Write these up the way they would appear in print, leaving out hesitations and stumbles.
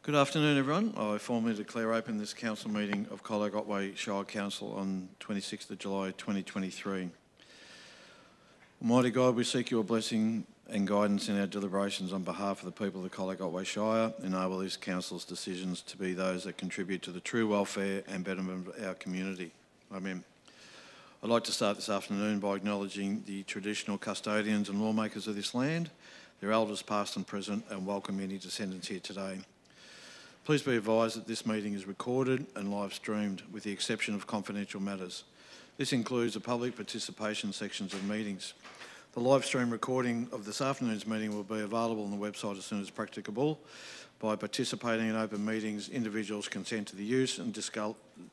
Good afternoon, everyone. I formally declare open this council meeting of Colac Otway Shire Council on 26th of July 2023. Almighty God, we seek your blessing and guidance in our deliberations on behalf of the people of the Colac Otway Shire. Enable this council's decisions to be those that contribute to the true welfare and betterment of our community. Amen. I'd like to start this afternoon by acknowledging the traditional custodians and lawmakers of this land, their elders past and present, and welcome any descendants here today. Please be advised that this meeting is recorded and live streamed with the exception of confidential matters. This includes the public participation sections of meetings. The live stream recording of this afternoon's meeting will be available on the website as soon as practicable. By participating in open meetings, individuals consent to the use and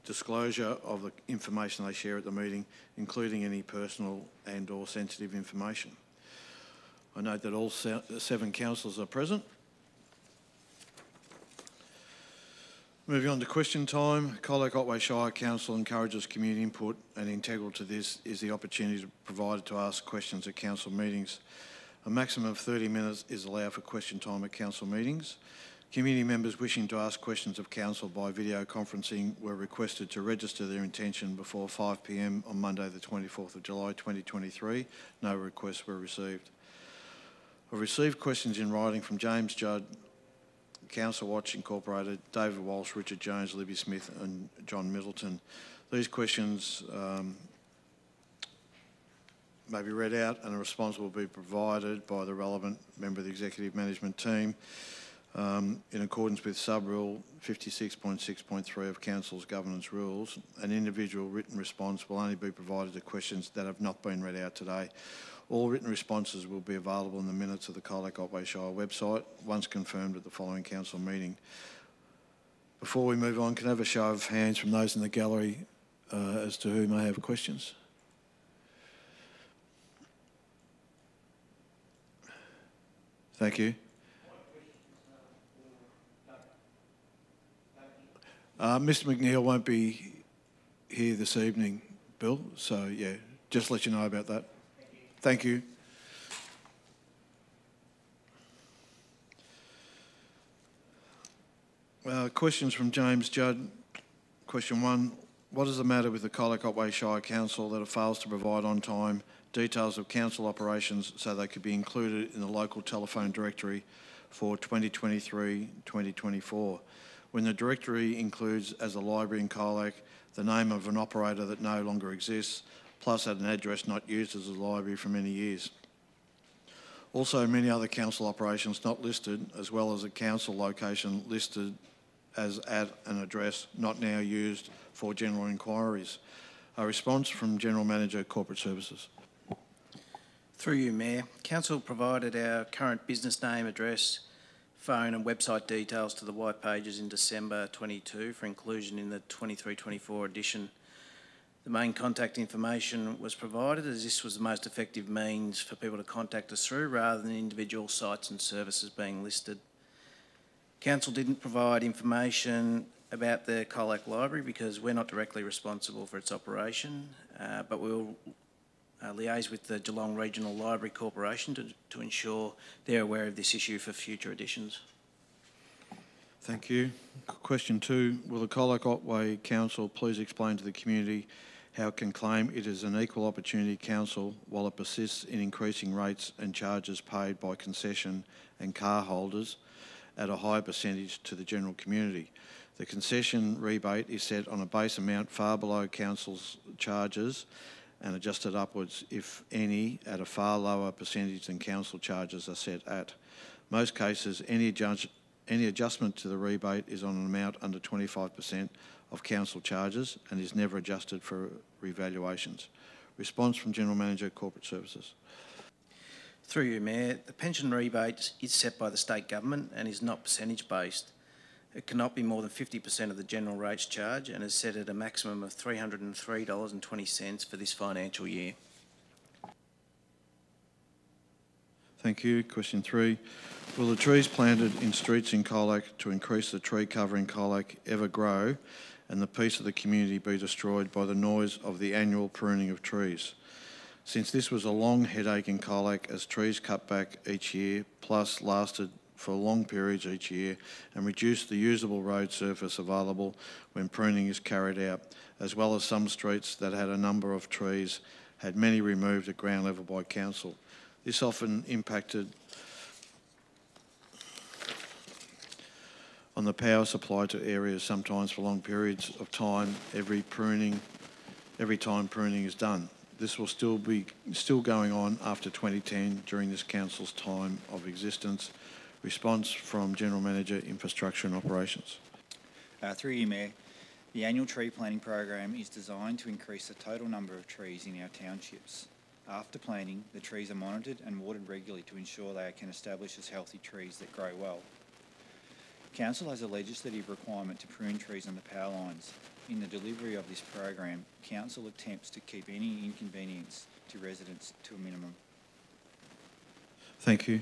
disclosure of the information they share at the meeting, including any personal and/or sensitive information. I note that all 7 councillors are present. Moving on to question time, Colac Otway Shire Council encourages community input, and integral to this is the opportunity provided to ask questions at council meetings. A maximum of 30 minutes is allowed for question time at council meetings. Community members wishing to ask questions of council by video conferencing were requested to register their intention before 5 p.m. on Monday the 24th of July 2023. No requests were received. I've received questions in writing from James Judd, Council Watch Incorporated, David Walsh, Richard Jones, Libby Smith and John Middleton. These questions may be read out and a response will be provided by the relevant member of the Executive Management Team in accordance with Sub-Rule 56.6.3 of Council's Governance Rules. An individual written response will only be provided to questions that have not been read out today. All written responses will be available in the minutes of the Colac Otway Shire website once confirmed at the following council meeting. Before we move on, can I have a show of hands from those in the gallery as to who may have questions? Thank you. Mr McNeil won't be here this evening, Bill, so yeah, just let you know about that. Thank you. Questions from James Judd. Question 1. What is the matter with the Colac Otway Shire Council that it fails to provide on time details of council operations so they could be included in the local telephone directory for 2023-2024? When the directory includes, as a library in Colac, the name of an operator that no longer exists, plus at an address not used as a library for many years. Also, many other council operations not listed, as well as a council location listed as at an address not now used for general inquiries. A response from General Manager, Corporate Services. Through you, Mayor. Council provided our current business name, address, phone and website details to the white pages in December 22 for inclusion in the 23-24 edition. The main contact information was provided as this was the most effective means for people to contact us through rather than individual sites and services being listed. Council didn't provide information about the Colac Library because we're not directly responsible for its operation, but we'll liaise with the Geelong Regional Library Corporation to ensure they're aware of this issue for future editions. Thank you. Question 2. Will the Colac Otway Council please explain to the community how it can claim it is an equal opportunity council while it persists in increasing rates and charges paid by concession and car holders at a high percentage to the general community? The concession rebate is set on a base amount far below council's charges and adjusted upwards, if any, at a far lower percentage than council charges are set at. Most cases, any adjustment to the rebate is on an amount under 25% of council charges and is never adjusted for revaluations. Response from General Manager, Corporate Services. Through you, Mayor. The pension rebate is set by the state government and is not percentage based. It cannot be more than 50% of the general rates charge and is set at a maximum of $303.20 for this financial year. Thank you. Question 3. Will the trees planted in streets in Colac to increase the tree cover in Colac ever grow and the peace of the community be destroyed by the noise of the annual pruning of trees? Since this was a long headache in Colac as trees cut back each year plus lasted for long periods each year and reduce the usable road surface available when pruning is carried out, as well as some streets that had a number of trees had many removed at ground level by council. This often impacted on the power supply to areas, sometimes for long periods of time, every time pruning is done. This will still going on after 2010 during this council's time of existence. Response from General Manager, Infrastructure and Operations. Through you, Mayor, the annual tree planting program is designed to increase the total number of trees in our townships. After planting, the trees are monitored and watered regularly to ensure they can establish as healthy trees that grow well. Council has a legislative requirement to prune trees on the power lines. In the delivery of this program, Council attempts to keep any inconvenience to residents to a minimum. Thank you.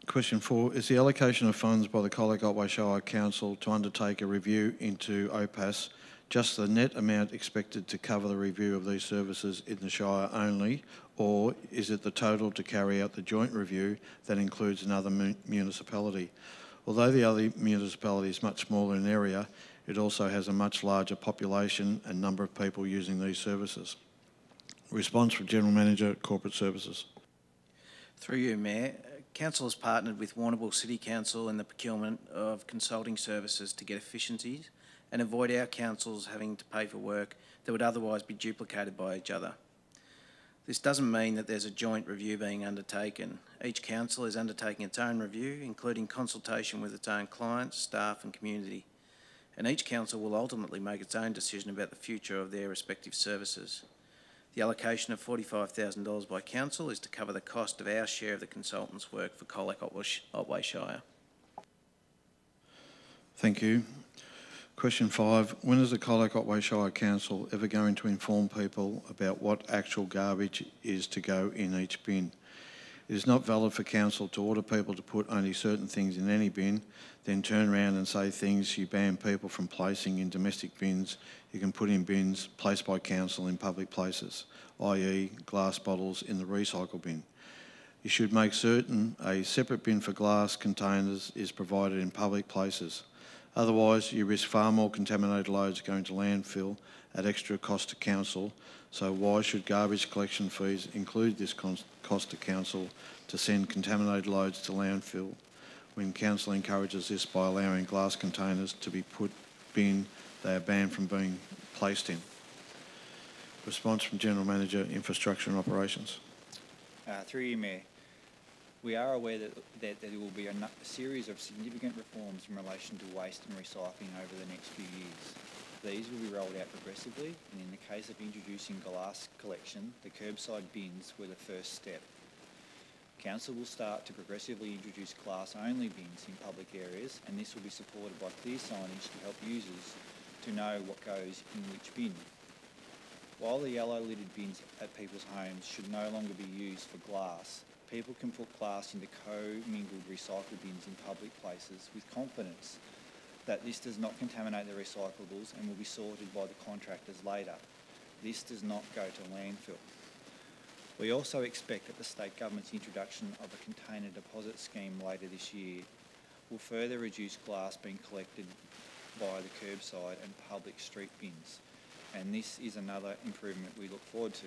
Question 4. Is the allocation of funds by the Colac Otway Shire Council to undertake a review into OPAS just the net amount expected to cover the review of these services in the Shire only, or is it the total to carry out the joint review that includes another municipality? Although the other municipality is much smaller in area, it also has a much larger population and number of people using these services. Response from General Manager, Corporate Services. Through you, Mayor, Council has partnered with Warrnambool City Council in the procurement of consulting services to get efficiencies and avoid our councils having to pay for work that would otherwise be duplicated by each other. This doesn't mean that there's a joint review being undertaken. Each council is undertaking its own review, including consultation with its own clients, staff and community. And each council will ultimately make its own decision about the future of their respective services. The allocation of $45,000 by council is to cover the cost of our share of the consultants' work for Colac Otway Shire. Thank you. Question 5. When is the Colac Otway Shire Council ever going to inform people about what actual garbage is to go in each bin? It is not valid for council to order people to put only certain things in any bin, then turn around and say things you ban people from placing in domestic bins you can put in bins placed by council in public places, i.e. glass bottles in the recycle bin. You should make certain a separate bin for glass containers is provided in public places. Otherwise, you risk far more contaminated loads going to landfill at extra cost to council, so why should garbage collection fees include this cost to council to send contaminated loads to landfill when council encourages this by allowing glass containers to be put bin they are banned from being placed in? Response from General Manager, Infrastructure and Operations. Through you, Mayor, we are aware that there will be a series of significant reforms in relation to waste and recycling over the next few years. These will be rolled out progressively, and in the case of introducing glass collection, the curbside bins were the first step. Council will start to progressively introduce glass-only bins in public areas, and this will be supported by clear signage to help users to know what goes in which bin. While the yellow-lidded bins at people's homes should no longer be used for glass, people can put glass into co-mingled recycle bins in public places with confidence that this does not contaminate the recyclables and will be sorted by the contractors later. This does not go to landfill. We also expect that the state government's introduction of a container deposit scheme later this year will further reduce glass being collected by the curbside and public street bins, and this is another improvement we look forward to.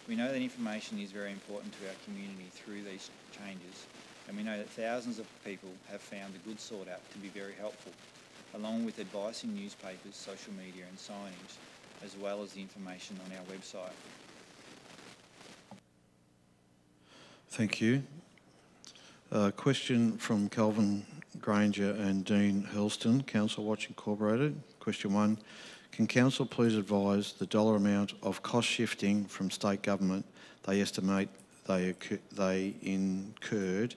We know that information is very important to our community through these changes, and we know that thousands of people have found the Good Sort app to be very helpful, along with advice in newspapers, social media and signage, as well as the information on our website. Thank you. Question from Calvin Granger and Dean Hurlston, Council Watch Incorporated. Question 1. Can Council please advise the dollar amount of cost shifting from state government they estimate they incurred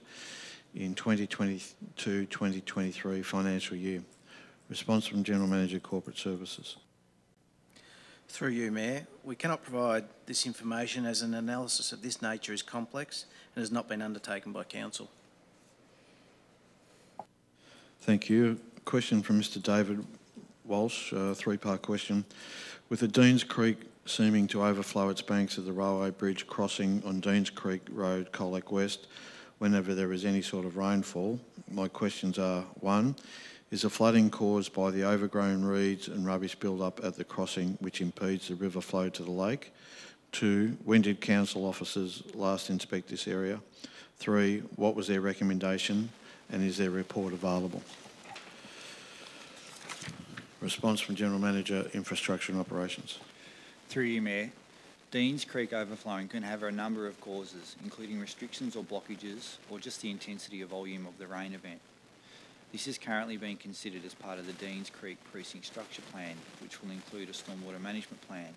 in 2022-2023 financial year? Response from General Manager, Corporate Services. Through you, Mayor, we cannot provide this information as an analysis of this nature is complex and has not been undertaken by Council. Thank you. Question from Mr David Walsh, three-part question. With the Deans Creek seeming to overflow its banks of the railway bridge crossing on Deans Creek Road, Colac West, whenever there is any sort of rainfall. My questions are, 1, is the flooding caused by the overgrown reeds and rubbish build-up at the crossing which impedes the river flow to the lake? 2, when did council officers last inspect this area? 3, what was their recommendation, and is their report available? Response from General Manager, Infrastructure and Operations. Through you, Mayor. Deans Creek overflowing can have a number of causes, including restrictions or blockages, or just the intensity or volume of the rain event. This is currently being considered as part of the Deans Creek Precinct Structure Plan, which will include a stormwater management plan.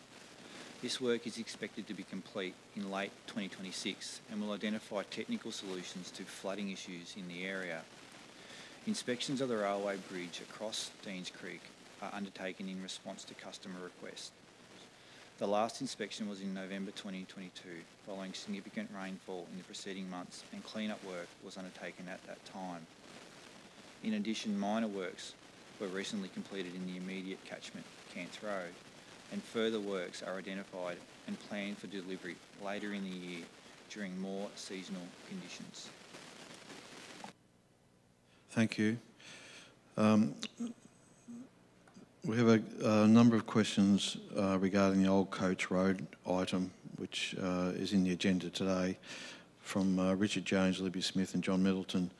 This work is expected to be complete in late 2026 and will identify technical solutions to flooding issues in the area. Inspections of the railway bridge across Deans Creek are undertaken in response to customer requests. The last inspection was in November 2022, following significant rainfall in the preceding months, and clean-up work was undertaken at that time. In addition, minor works were recently completed in the immediate catchment, Cants Road, and further works are identified and planned for delivery later in the year during more seasonal conditions. Thank you. We have a number of questions regarding the Old Coach Road item, which is in the agenda today, from Richard Jones, Libby Smith and John Middleton.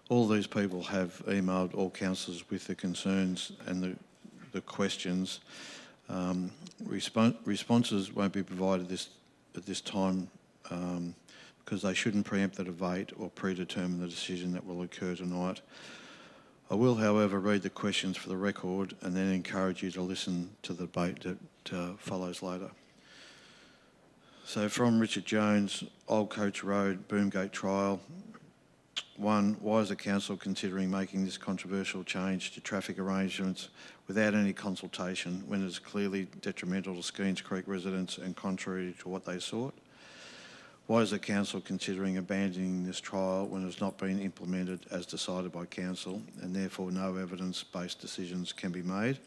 All these people have emailed all councillors with the concerns and the questions. Responses won't be provided at this time because they shouldn't preempt the debate or predetermine the decision that will occur tonight. I will, however, read the questions for the record and then encourage you to listen to the debate that follows later. So from Richard Jones, Old Coach Road, Boomgate Trial. 1, why is the council considering making this controversial change to traffic arrangements without any consultation when it is clearly detrimental to Skeens Creek residents and contrary to what they sought? Why is the council considering abandoning this trial when it has not been implemented as decided by council and therefore no evidence-based decisions can be made?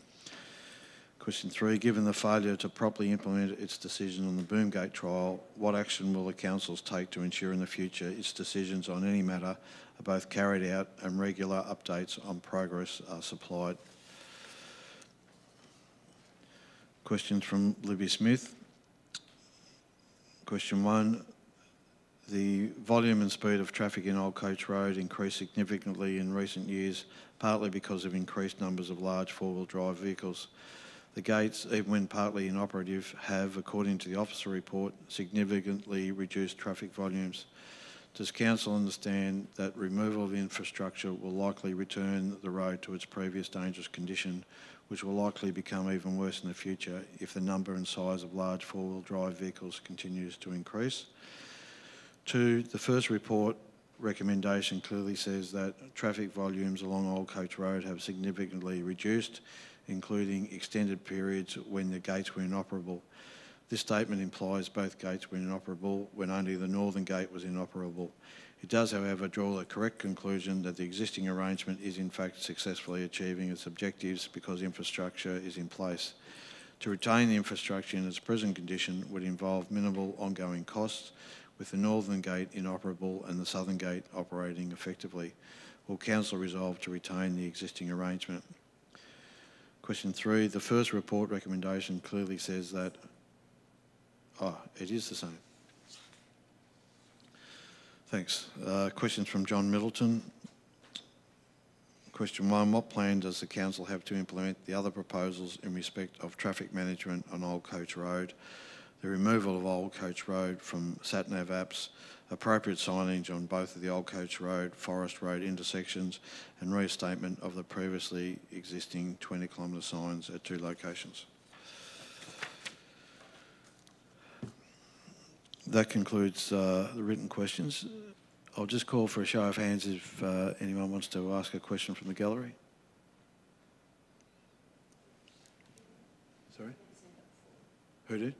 Question 3, given the failure to properly implement its decision on the Boomgate trial, what action will the councils take to ensure in the future its decisions on any matter are both carried out and regular updates on progress are supplied? Questions from Libby Smith. Question 1, the volume and speed of traffic in Old Coach Road increased significantly in recent years, partly because of increased numbers of large four-wheel drive vehicles. The gates, even when partly inoperative, have, according to the officer report, significantly reduced traffic volumes. Does council understand that removal of infrastructure will likely return the road to its previous dangerous condition, which will likely become even worse in the future if the number and size of large four-wheel drive vehicles continues to increase? 2, the first report recommendation clearly says that traffic volumes along Old Coach Road have significantly reduced, including extended periods when the gates were inoperable. This statement implies both gates were inoperable when only the northern gate was inoperable. It does, however, draw the correct conclusion that the existing arrangement is in fact successfully achieving its objectives because infrastructure is in place. To retain the infrastructure in its present condition would involve minimal ongoing costs, with the northern gate inoperable and the southern gate operating effectively. Will council resolve to retain the existing arrangement? Question 3, the first report recommendation clearly says that, it is the same. Thanks. Questions from John Middleton. Question 1, what plan does the council have to implement the other proposals in respect of traffic management on Old Coach Road, the removal of Old Coach Road from sat-nav apps, appropriate signage on both of the Old Coach Road, Forest Road intersections, and restatement of the previously existing 20-kilometre signs at 2 locations? That concludes the written questions. I'll just call for a show of hands if anyone wants to ask a question from the gallery. Sorry? Who did?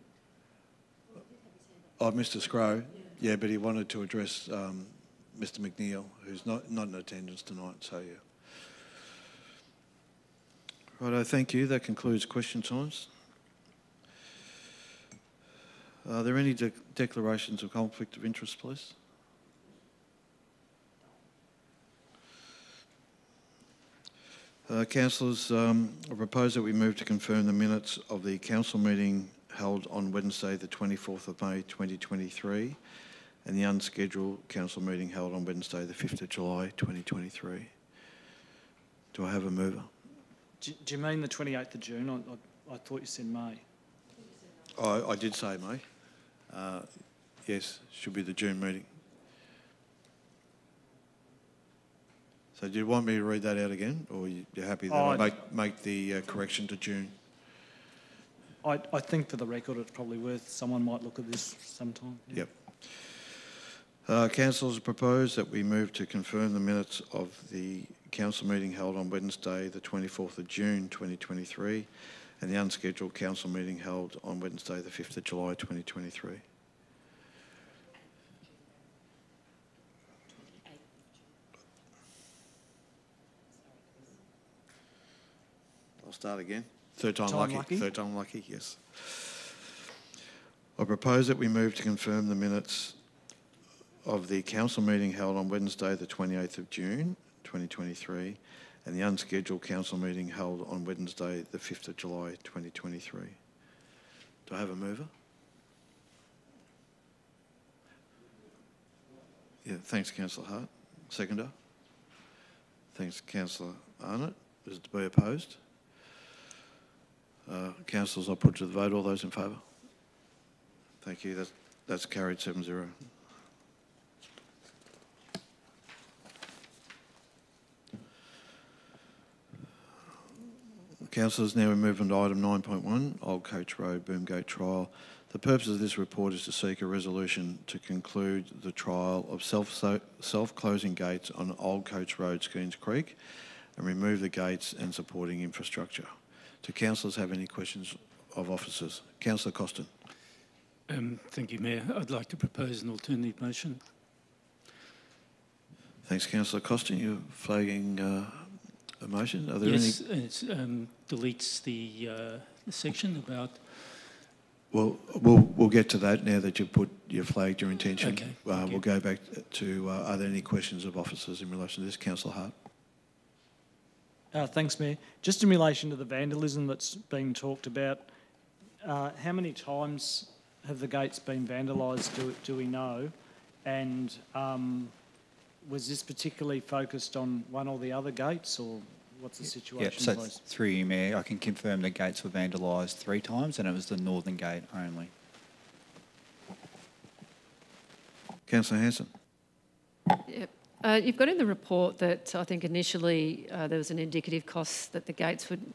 Oh, Mr. Scrow. Yeah, but he wanted to address Mr. McNeil, who's not in attendance tonight, so yeah. Righto, thank you. That concludes question times. Are there any declarations of conflict of interest, please? Councillors, I propose that we move to confirm the minutes of the council meeting held on Wednesday the 24th of May 2023 and the unscheduled council meeting held on Wednesday the 5th of July 2023. Do I have a mover? Do you mean the 28th of June? I thought you said May. I did say May. Yes, should be the June meeting. So do you want me to read that out again, or you're happy that I make the correction to June? I think for the record it's probably worth, someone might look at this sometime. Yeah. Yep. Councillors propose that we move to confirm the minutes of the council meeting held on Wednesday the 24th of June 2023 and the unscheduled council meeting held on Wednesday the 5th of July 2023. I'll start again. Third time lucky. Third time lucky, yes. I propose that we move to confirm the minutes of the council meeting held on Wednesday the 28th of June 2023 and the unscheduled council meeting held on Wednesday the 5th of July 2023. Do I have a mover? Yeah, thanks Councillor Hart. Seconder? Thanks Councillor Arnott. Is it to be opposed? Councillors, I'll put to the vote. All those in favour? Thank you. That's carried 7-0. Councillors, now we move on to item 9.1, Old Coach Road Boomgate Trial. The purpose of this report is to seek a resolution to conclude the trial of self-closing gates on Old Coach Road, Skeens Creek, and remove the gates and supporting infrastructure. Do councillors have any questions of officers? Councillor Costin. Thank you, Mayor. I'd like to propose an alternative motion. Thanks, Councillor Costin. You're flagging a motion. Are there yes, any? It deletes the section about. Well, we'll get to that now that you've flagged your intention. Okay. We'll go back to are there any questions of officers in relation to this? Councillor Hart. Thanks, Mayor. Just in relation to the vandalism that's been talked about, how many times have the gates been vandalised, do we know? And was this particularly focused on one or the other gates, or what's the situation, so please? Through you, Mayor, I can confirm the gates were vandalised 3 times and it was the northern gate only. Councillor Hanson. Yep. You've got in the report that I think initially there was an indicative cost that the gates would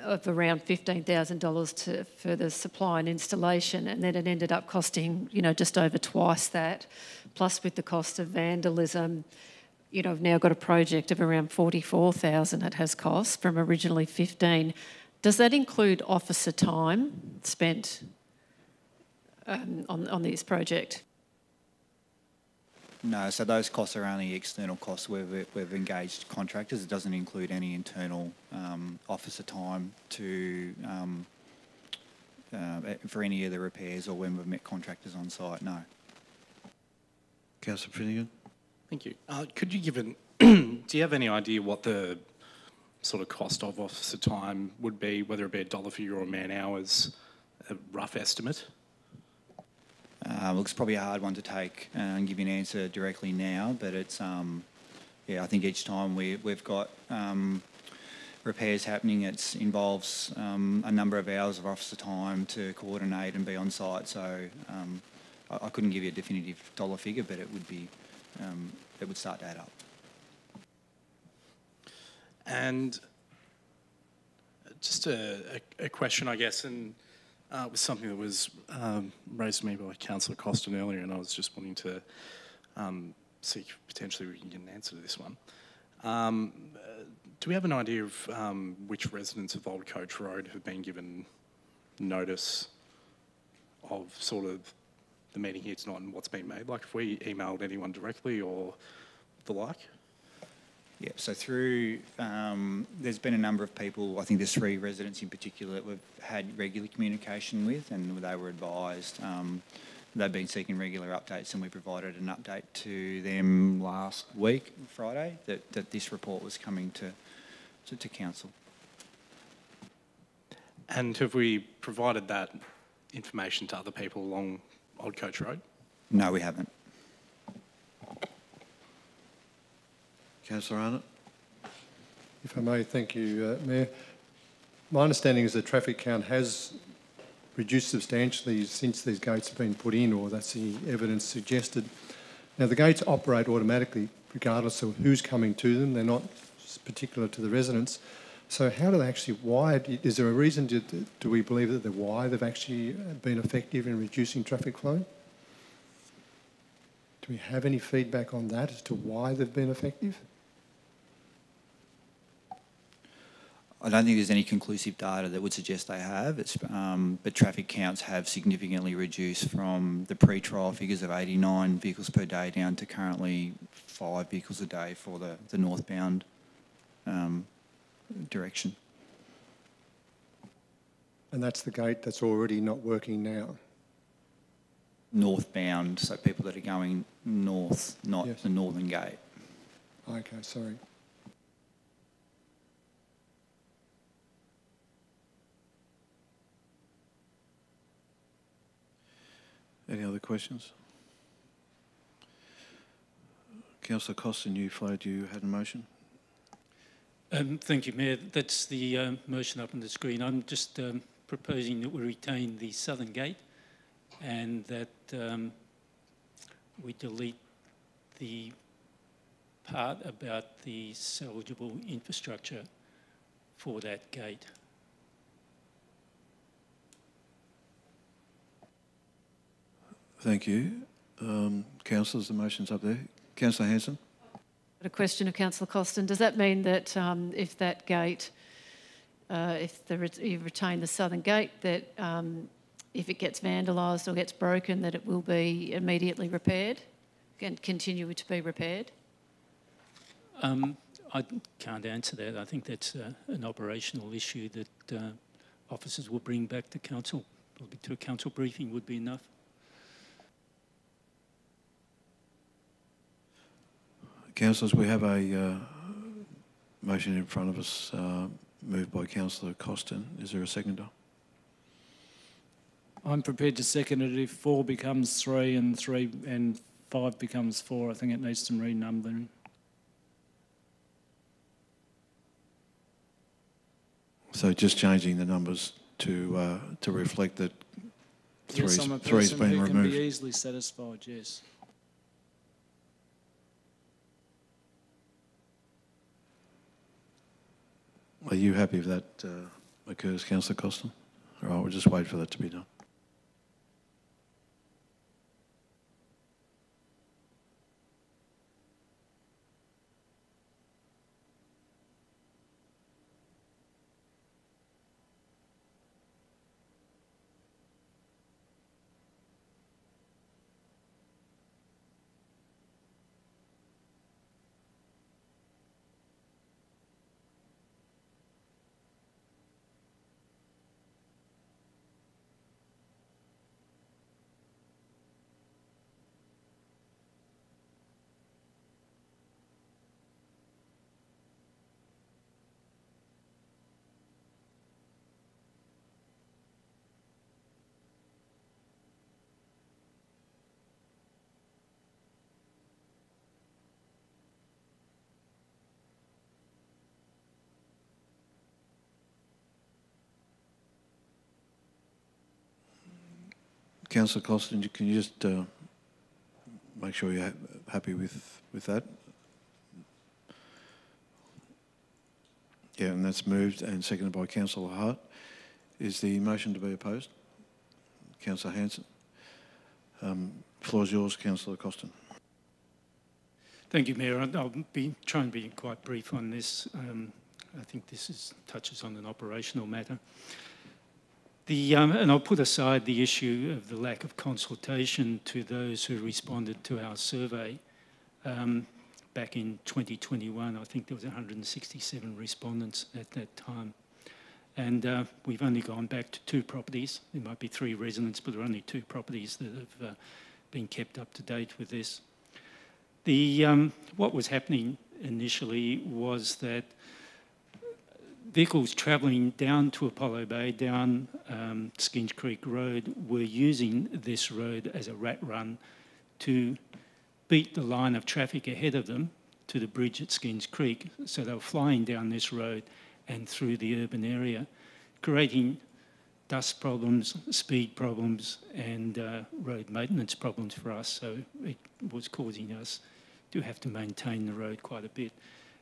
of around $15,000 for the supply and installation, and then it ended up costing, just over twice that. Plus, with the cost of vandalism, I've now got a project of around $44,000 it has cost from originally $15,000. Does that include officer time spent on this project? No, so those costs are only external costs where we've engaged contractors. It doesn't include any internal officer time for any of the repairs or when we've met contractors on site, no. Councillor Finnegan. Thank you. Could you give do you have any idea what the sort of cost of officer time would be, whether it be a dollar figure or man hours, a rough estimate? Looks probably a hard one to take and give you an answer directly now, but it's, I think each time we've got repairs happening, it involves a number of hours of officer time to coordinate and be on site. So I couldn't give you a definitive dollar figure, but it would be, it would start to add up. And just a question, I guess, and it was something that was raised to me by Councillor Costin earlier, and I was just wanting to see if potentially we can get an answer to this one. Do we have an idea of which residents of Old Coach Road have been given notice of sort of the meeting here tonight and what's been made? Like if we emailed anyone directly or the like? Yeah, so through, there's been a number of people, I think there's 3 residents in particular that we've had regular communication with, and they were advised. They've been seeking regular updates, and we provided an update to them last week, Friday, that this report was coming to council. And have we provided that information to other people along Old Coach Road? No, we haven't. Councillor Arnott? If I may, thank you, Mayor. My understanding is the traffic count has reduced substantially since these gates have been put in, or that's the evidence suggested. Now, the gates operate automatically regardless of who's coming to them. They're not particular to the residents. So how do they actually, is there a reason, do we believe that why they've actually been effective in reducing traffic flow? Do we have any feedback on that as to why they've been effective? I don't think there's any conclusive data that would suggest they have, but traffic counts have significantly reduced from the pre-trial figures of 89 vehicles per day down to currently 5 vehicles a day for the northbound direction. And that's the gate that's already not working now? Northbound, so people that are going north, not Yes. the northern gate. Okay, sorry. Any other questions? Councillor Costin, you flagged you had a motion. Thank you, Mayor. That's the motion up on the screen. I'm just proposing that we retain the southern gate and that we delete the part about the salvageable infrastructure for that gate. Thank you. Councillors, the motion's up there. Councillor Hanson? A question of Councillor Costin. Does that mean that if that gate, you retain the southern gate, that if it gets vandalised or gets broken, that it will be immediately repaired and continue to be repaired? I can't answer that. I think that's an operational issue that officers will bring back to council. Probably to a council briefing would be enough. Councillors, we have a motion in front of us, moved by Councillor Costin. Is there a seconder? I'm prepared to second it if 4 becomes 3 and 5 becomes 4. I think it needs some renumbering. So just changing the numbers to reflect that Yes, I'm a three's person been who can removed. be easily satisfied, yes. Are you happy if that occurs, Councillor Costin? All right, we'll just wait for that to be done. Councillor Costin, can you just make sure you're happy with that? Yeah, and that's moved and seconded by Councillor Hart. Is the motion to be opposed? Councillor Hanson. Floor is yours, Councillor Costin. Thank you, Mayor. I'll try and be quite brief on this. I think this touches on an operational matter. And I'll put aside the issue of the lack of consultation to those who responded to our survey. Back in 2021, I think there was 167 respondents at that time. And we've only gone back to 2 properties. There might be 3 residents, but there are only 2 properties that have been kept up to date with this. What was happening initially was that vehicles travelling down to Apollo Bay, down Skinge Creek Road, were using this road as a rat run to beat the line of traffic ahead of them to the bridge at Skinge Creek. So they were flying down this road and through the urban area, creating dust problems, speed problems, and road maintenance problems for us. So it was causing us to have to maintain the road quite a bit.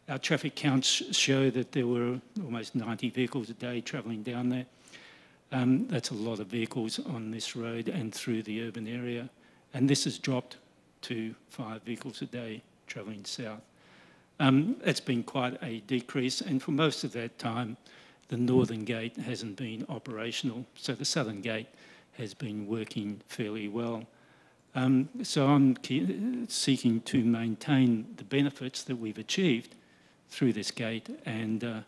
Our traffic counts show that there were almost 90 vehicles a day travelling down there. That's a lot of vehicles on this road and through the urban area. And this has dropped to 5 vehicles a day travelling south. It's been quite a decrease, and for most of that time, the northern gate hasn't been operational, so the southern gate has been working fairly well. So I'm seeking to maintain the benefits that we've achieved through this gate and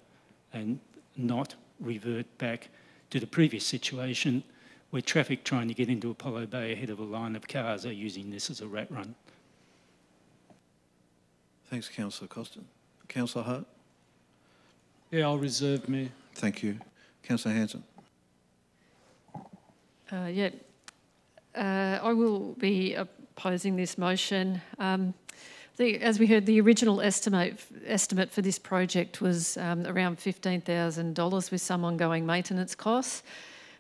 not revert back to the previous situation where traffic trying to get into Apollo Bay ahead of a line of cars are using this as a rat run. Thanks, Councillor Costin. Councillor Hart? Yeah, I'll reserve, Mayor. Thank you. Councillor Hanson? I will be opposing this motion. As we heard, the original estimate for this project was around $15,000 with some ongoing maintenance costs.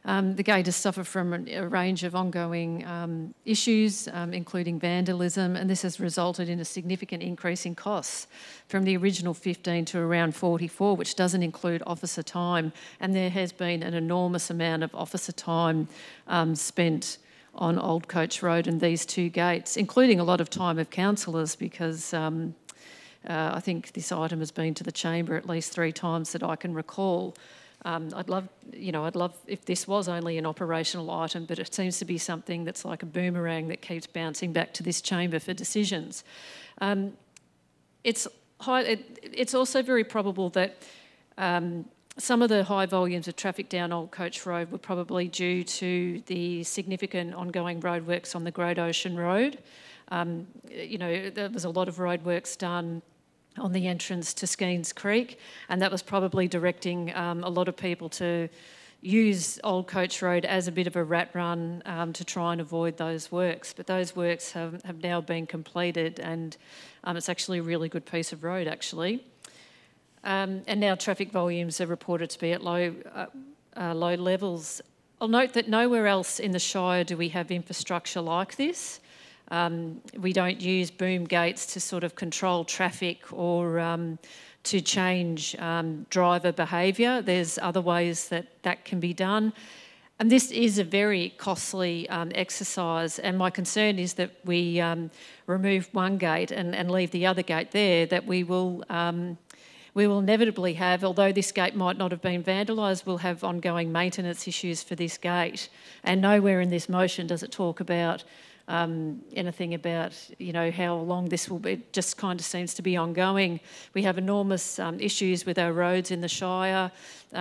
The gate has suffered from a range of ongoing issues, including vandalism, and this has resulted in a significant increase in costs from the original 15 to around 44, which doesn't include officer time. And there has been an enormous amount of officer time spent on Old Coach Road and these 2 gates, including a lot of time of councillors, because I think this item has been to the chamber at least 3 times that I can recall. I'd love if this was only an operational item, but it seems to be something that's like a boomerang that keeps bouncing back to this chamber for decisions. It's also very probable that some of the high volumes of traffic down Old Coach Road were probably due to the significant ongoing roadworks on the Great Ocean Road. There was a lot of roadworks done on the entrance to Skeens Creek, and that was probably directing a lot of people to use Old Coach Road as a bit of a rat run to try and avoid those works. But those works have now been completed, and it's actually a really good piece of road, actually. And now traffic volumes are reported to be at low levels. I'll note that nowhere else in the Shire do we have infrastructure like this. We don't use boom gates to sort of control traffic or to change driver behaviour. There's other ways that can be done. And this is a very costly exercise, and my concern is that we remove one gate and leave the other gate there, that we will inevitably have, although this gate might not have been vandalised, we'll have ongoing maintenance issues for this gate. And nowhere in this motion does it talk about anything about, how long this will be. It just kind of seems to be ongoing. We have enormous issues with our roads in the Shire.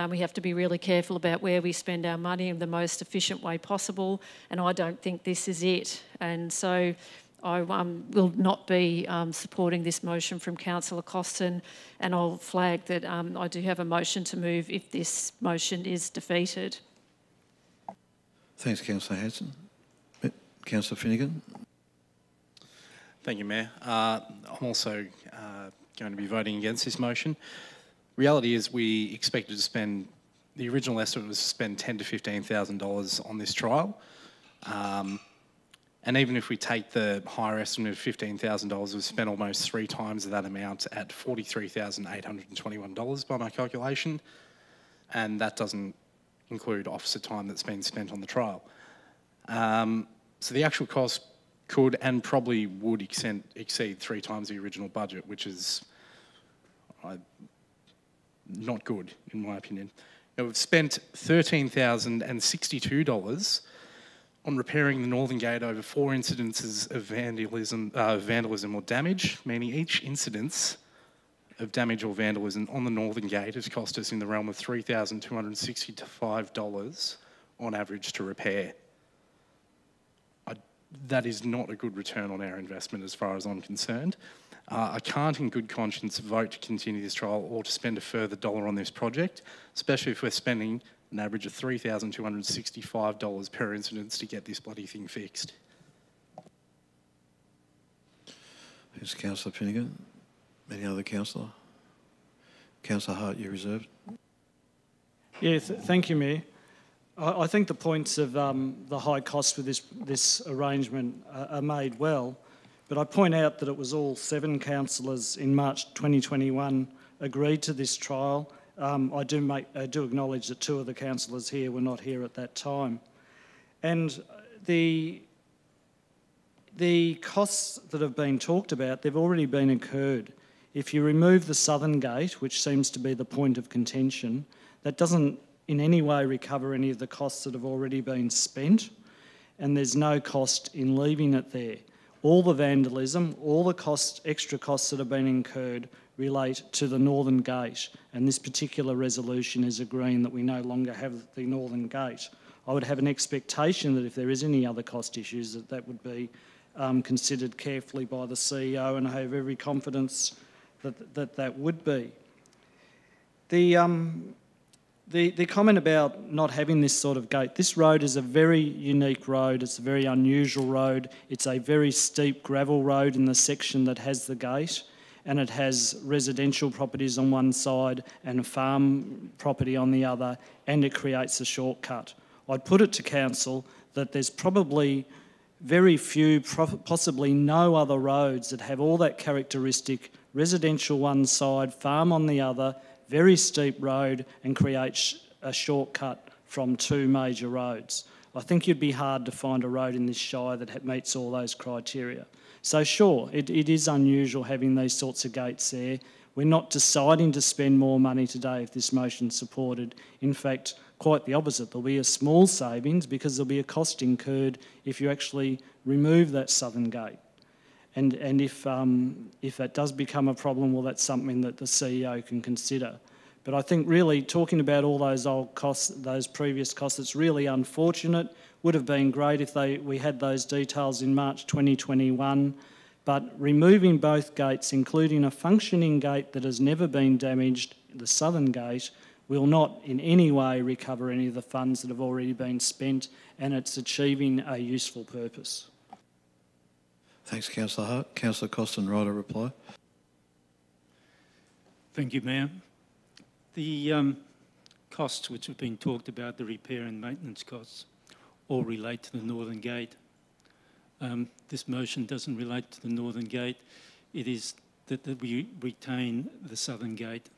We have to be really careful about where we spend our money in the most efficient way possible, and I don't think this is it. And so I will not be supporting this motion from Councillor Costin, and I'll flag that I do have a motion to move if this motion is defeated. Thanks, Councillor Hanson. Councillor Finnegan. Thank you, Mayor. I'm also going to be voting against this motion. Reality is we expected to spend, the original estimate was to spend $10,000 to $15,000 on this trial. And even if we take the higher estimate of $15,000, we've spent almost 3 times that amount at $43,821 by my calculation. And that doesn't include officer time that's been spent on the trial. So the actual cost could and probably would exceed 3 times the original budget, which is not good, in my opinion. Now, we've spent $13,062 on repairing the Northern Gate over 4 incidences of vandalism or damage, meaning each incidence of damage or vandalism on the Northern Gate has cost us in the realm of $3,265 on average to repair. That is not a good return on our investment as far as I'm concerned. I can't in good conscience vote to continue this trial or to spend a further dollar on this project, especially if we're spending an average of $3,265 per incident to get this bloody thing fixed. Thanks, Councillor Finnegan. Any other councillor? Councillor Hart, you're reserved. Yeah, thank you, Mayor. I think the points of the high cost with this arrangement are made well, but I point out that it was all 7 councillors in March 2021 agreed to this trial. I do acknowledge that 2 of the councillors here were not here at that time. And the costs that have been talked about, they've already been incurred. If you remove the southern gate, which seems to be the point of contention, that doesn't in any way recover any of the costs that have already been spent, and there's no cost in leaving it there. All the vandalism, all the extra costs that have been incurred relate to the northern gate, and this particular resolution is agreeing that we no longer have the northern gate. I would have an expectation that if there is any other cost issues, that would be considered carefully by the CEO, and I have every confidence that would be. The comment about not having this sort of gate, this road is a very unique road, it's a very unusual road, it's a very steep gravel road in the section that has the gate, and it has residential properties on one side and a farm property on the other, and it creates a shortcut. I'd put it to council that there's probably very few, possibly no other roads that have all that characteristic, residential one side, farm on the other, very steep road, and creates a shortcut from 2 major roads. I think you'd be hard to find a road in this shire that meets all those criteria. So sure, it is unusual having these sorts of gates there. We're not deciding to spend more money today if this motion's supported. In fact, quite the opposite. There'll be a small savings because there'll be a cost incurred if you actually remove that southern gate. And if that does become a problem, well, that's something that the CEO can consider. But I think really talking about all those old costs, those previous costs, it's really unfortunate. Would have been great if we had those details in March 2021. But removing both gates, including a functioning gate that has never been damaged, the southern gate, will not in any way recover any of the funds that have already been spent, and it's achieving a useful purpose. Thanks, Councillor Hart. Councillor Costin, right, a reply. Thank you, Mayor. The costs which have been talked about, the repair and maintenance costs, all relate to the northern gate. This motion doesn't relate to the northern gate. It is that we retain the southern gate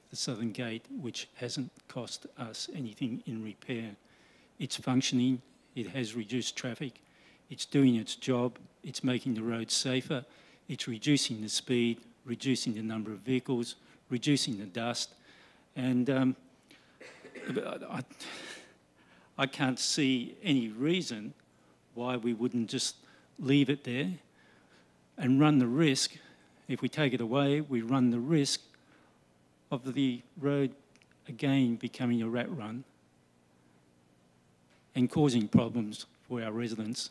which hasn't cost us anything in repair. It's functioning, it has reduced traffic, it's doing its job, it's making the roads safer, it's reducing the speed, reducing the number of vehicles, reducing the dust, and I can't see any reason why we wouldn't just leave it there and run the risk. If we take it away, we run the risk of the road again becoming a rat run and causing problems for our residents.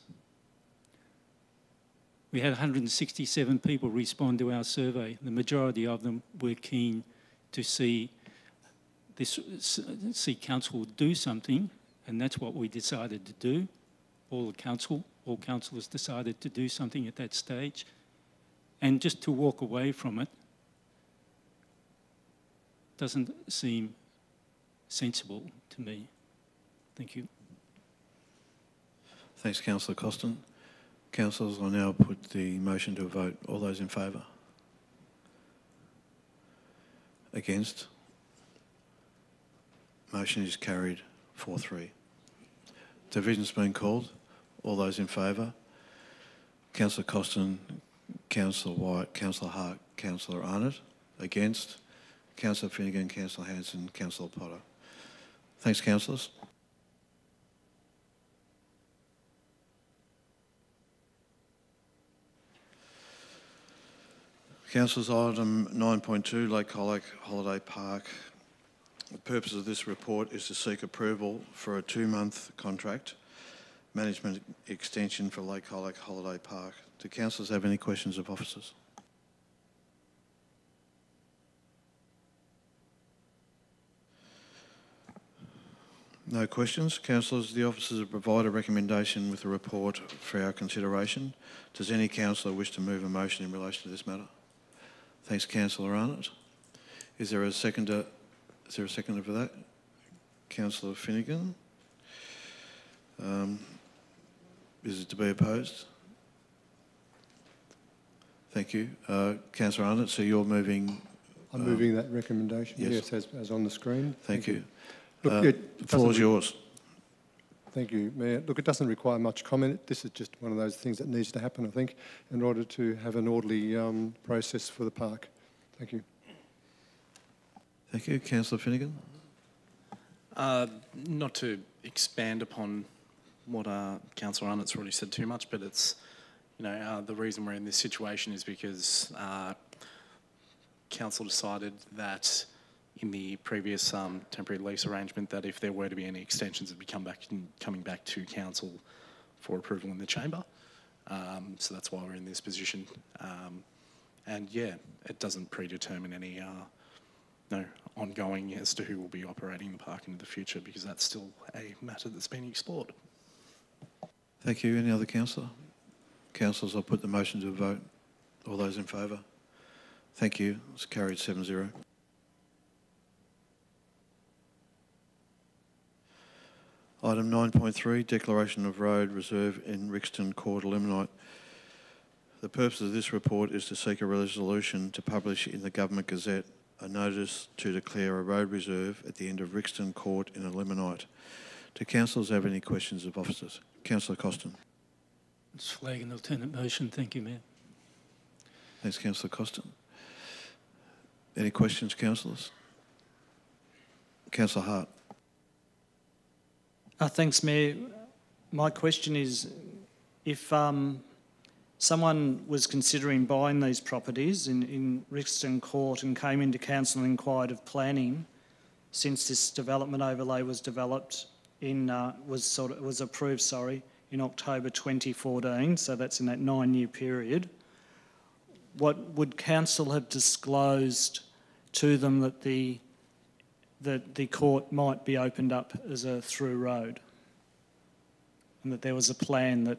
We had 167 people respond to our survey. The majority of them were keen to see council do something, and that's what we decided to do. All councillors decided to do something at that stage, and just to walk away from it doesn't seem sensible to me. Thank you. Thanks, Councillor Costin. Councillors, I'll now put the motion to a vote. All those in favour? Against? Motion is carried 4-3. Division's been called. All those in favour? Councillor Costin, Councillor White, Councillor Hart, Councillor Arnott. Against? Councillor Finnegan, Councillor Hanson, Councillor Potter. Thanks, councillors. Councillors, item 9.2, Lake Colac Holiday Park. The purpose of this report is to seek approval for a 2-month contract management extension for Lake Colac Holiday Park. Do councillors have any questions of officers? No questions. Councillors, the officers have provided a recommendation with a report for our consideration. Does any councillor wish to move a motion in relation to this matter? Thanks, Councillor Arnott. Is there a seconder? Is there a seconder for that? Councillor Finnegan. Is it to be opposed? Thank you. Councillor Arnott, so you're moving... I'm moving that recommendation, yes. as on the screen. Thank you. Look, The floor is yours. Thank you, Mayor. Look, it doesn't require much comment. This is just one of those things that needs to happen, I think, in order to have an orderly process for the park. Thank you. Thank you. Councillor Finnegan. Not to expand upon what Councillor Arnott's already said too much, but it's, the reason we're in this situation is because Council decided that in the previous temporary lease arrangement that if there were to be any extensions, it'd be coming back to Council for approval in the chamber. So that's why we're in this position. And yeah, it doesn't predetermine any ongoing as to who will be operating the park into the future, because that's still a matter that's being explored. Thank you. Any other councillor? Councillors, I'll put the motion to a vote. All those in favour? Thank you. It's carried 7-0. Item 9.3, Declaration of Road Reserve in Rixton Court, Limonite. The purpose of this report is to seek a resolution to publish in the Government Gazette a notice to declare a road reserve at the end of Rixton Court in Limonite. Do councillors have any questions of officers? Councillor Costin. Let's flag an alternate motion. Thank you, Mayor. Thanks, Councillor Costin. Any questions, councillors? Councillor Hart. Thanks, Mayor. My question is, if someone was considering buying these properties in Rixton Court and came into council and inquired of planning, since this development overlay was developed was approved in October 2014, so that's in that 9-year period, what would council have disclosed to them that the court might be opened up as a through road, and that there was a plan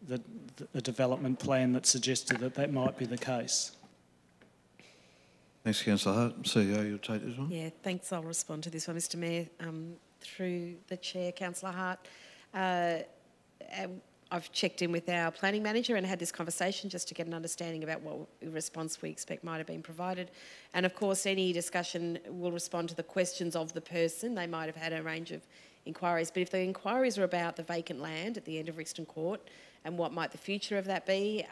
a development plan that suggested that might be the case? Thanks, Councillor Hart. CEO, you'll take this one? Yeah, thanks. I'll respond to this one, Mr Mayor. Through the Chair, Councillor Hart. I've checked in with our planning manager and had this conversation just to get an understanding about what response we expect might have been provided. And of course, any discussion will respond to the questions of the person. They might have had a range of inquiries, but if the inquiries are about the vacant land at the end of Rixton Court and what might the future of that be,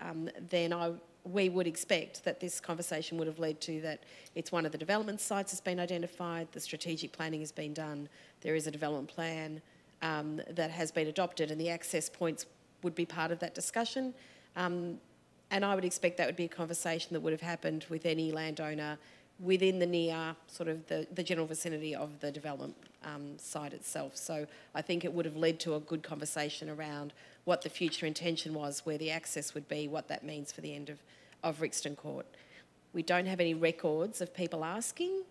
then we would expect that this conversation would have led to that it's one of the development sites that's been identified, the strategic planning has been done, there is a development plan that has been adopted, and the access points would be part of that discussion. And I would expect that would be a conversation that would have happened with any landowner within the near sort of the general vicinity of the development site itself. So I think it would have led to a good conversation around what the future intention was, where the access would be, what that means for the end of Rixton Court. We don't have any records of people asking,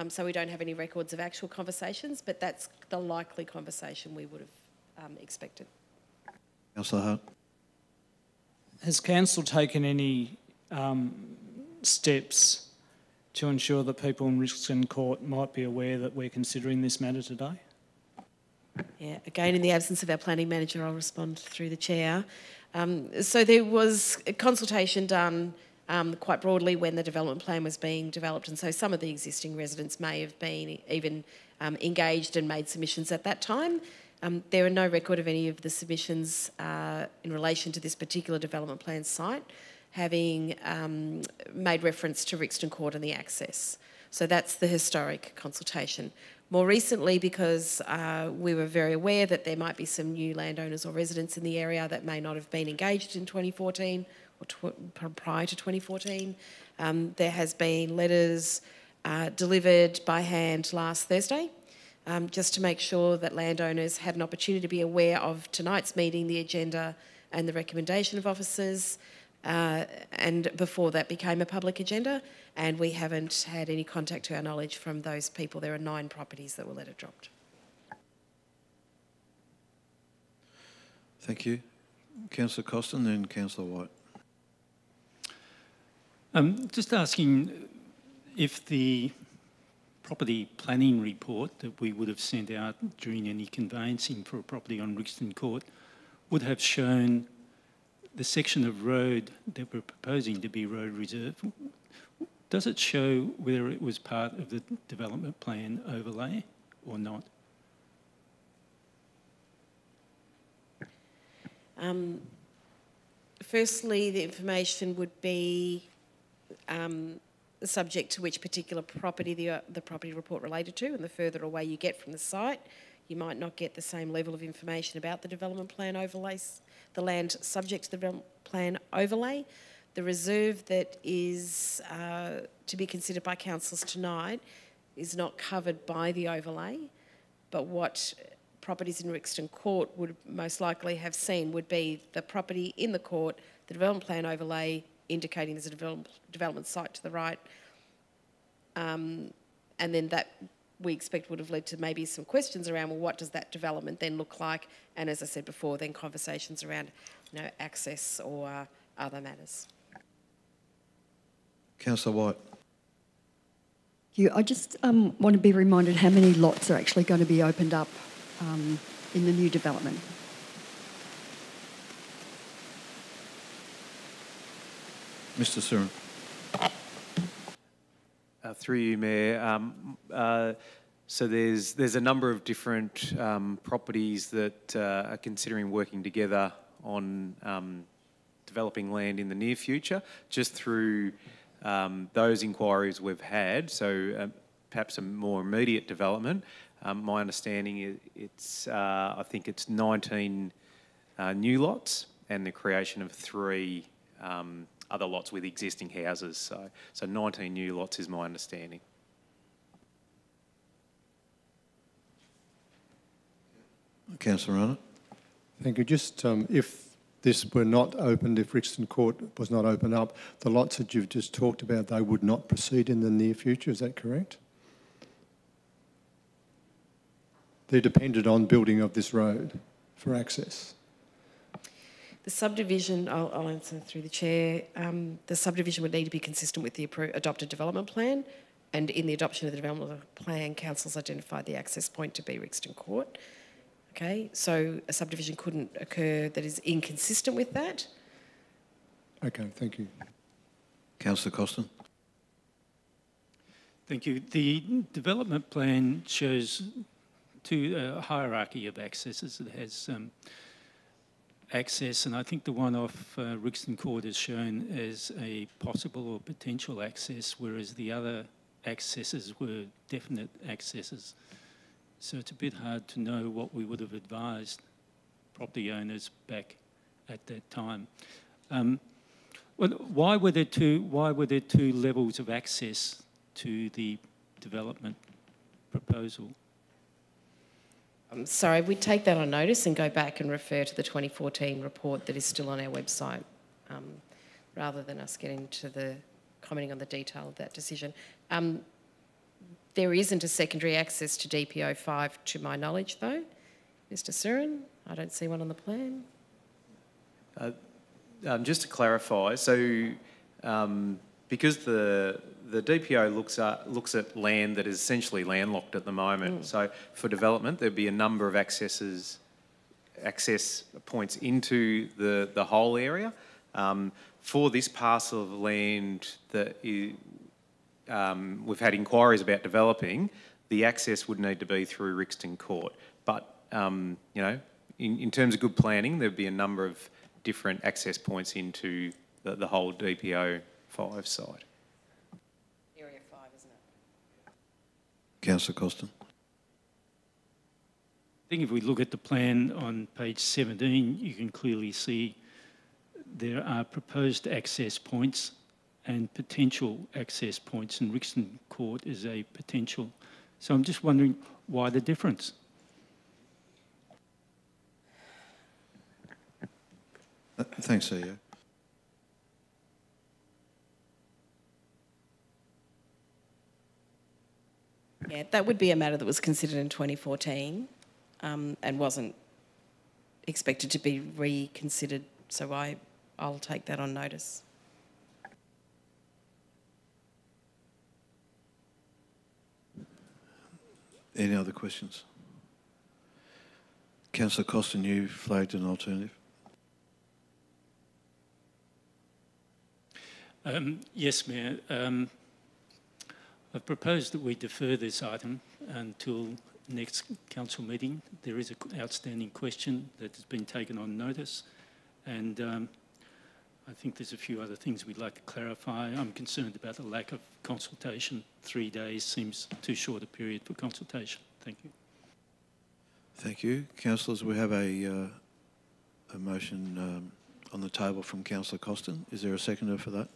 so we don't have any records of actual conversations, but that's the likely conversation we would have expected. Councillor Hart. Has council taken any steps to ensure that people in Rixton Court might be aware that we're considering this matter today? Yeah, again, in the absence of our planning manager, I'll respond through the Chair. So there was a consultation done quite broadly when the development plan was being developed, and so some of the existing residents may have been even engaged and made submissions at that time. There are no record of any of the submissions in relation to this particular development plan site having made reference to Rixton Court and the access. So that's the historic consultation. More recently, because we were very aware that there might be some new landowners or residents in the area that may not have been engaged in 2014 or prior to 2014, there has been letters delivered by hand last Thursday, just to make sure that landowners had an opportunity to be aware of tonight's meeting, the agenda and the recommendation of officers, and before that became a public agenda, and we haven't had any contact to our knowledge from those people. There are 9 properties that were letter dropped. Thank you. Councillor Costin, then Councillor White. Just asking if the property planning report that we would have sent out during any conveyancing for a property on Rixton Court would have shown the section of road that we're proposing to be road reserve. Does it show whether it was part of the development plan overlay or not? Firstly, the information would be subject to which particular property the property report related to, and the further away you get from the site, you might not get the same level of information about the development plan overlays, the land subject to the development plan overlay. The reserve that is to be considered by councillors tonight is not covered by the overlay, but what properties in Rixton Court would most likely have seen would be the property in the court, the development plan overlay indicating there's a development site to the right, and then that we expect would have led to maybe some questions around, well, what does that development then look like? And as I said before, then conversations around, access or other matters. Councillor White. I just want to be reminded how many lots are actually going to be opened up in the new development. Mr. Surin. Through you, Mayor. So there's a number of different properties that are considering working together on developing land in the near future, just through those inquiries we've had. So perhaps a more immediate development. My understanding is I think it's 19 new lots and the creation of 3 other lots with existing houses. So 19 new lots is my understanding. Councillor Arnott. Thank you. Just if this were not opened, if Rixton Court was not opened up, the lots that you've just talked about, they would not proceed in the near future, is that correct? They're dependent on building of this road for access. The subdivision, I'll answer through the chair, the subdivision would need to be consistent with the adopted development plan, and in the adoption of the development plan, council's identified the access point to be Rixton Court. Okay, so a subdivision couldn't occur that is inconsistent with that. Okay, thank you. Councillor Costin. Thank you. The development plan shows a hierarchy of accesses. It has access, and I think the one off Rixton Court is shown as a possible or potential access, whereas the other accesses were definite accesses. So it's a bit hard to know what we would have advised property owners back at that time. Why were there two levels of access to the development proposal? I'm sorry, we take that on notice and go back and refer to the 2014 report that is still on our website, rather than us getting to commenting on the detail of that decision. There isn't a secondary access to DPO 5 to my knowledge though. Mr. Surin, I don't see one on the plan. Just to clarify, so because the DPO looks at land that is essentially landlocked at the moment, so for development there'd be a number of access points into the whole area. For this parcel of land that we've had inquiries about developing, the access would need to be through Rixton Court. But, in terms of good planning, there'd be a number of different access points into the whole DPO 5 site. Area 5, isn't it? Councillor Costin. I think if we look at the plan on page 17, you can clearly see there are proposed access points and potential access points, and Rixton Court is a potential. So I'm just wondering why the difference? Thanks, CEO. Yeah, that would be a matter that was considered in 2014 and wasn't expected to be reconsidered. So I'll take that on notice. Any other questions? Councillor Costin, you flagged an alternative. Yes, Mayor. I've proposed that we defer this item until next council meeting. There is an outstanding question that has been taken on notice, and I think there's a few other things we'd like to clarify. I'm concerned about the lack of consultation. 3 days seems too short a period for consultation. Thank you. Thank you. Councillors, we have a motion on the table from Councillor Costin. Is there a seconder for that?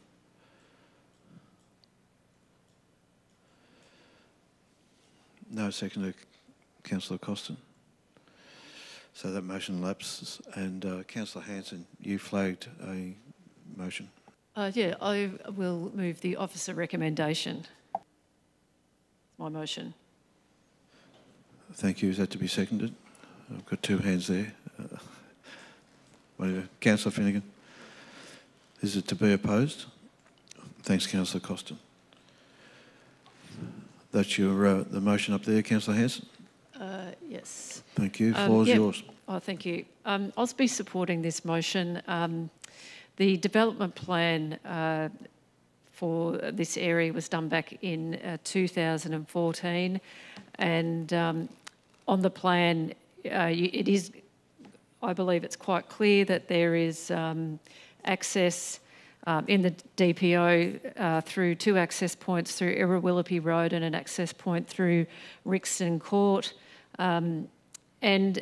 No seconder, Councillor Costin. So that motion lapses. And Councillor Hanson, you flagged a motion. Yeah, I will move the officer recommendation. My motion. Thank you. Is that to be seconded? I've got two hands there. Councillor Finnegan. Is it to be opposed? Thanks, Councillor Costin. That's your the motion up there, Councillor Hanson? Yes. Thank you. Floor's yours. Oh, thank you. I'll be supporting this motion. The development plan for this area was done back in 2014, and on the plan, it is, I believe it's quite clear that there is access in the DPO through two access points through Irrawillipie Road and an access point through Rixton Court. And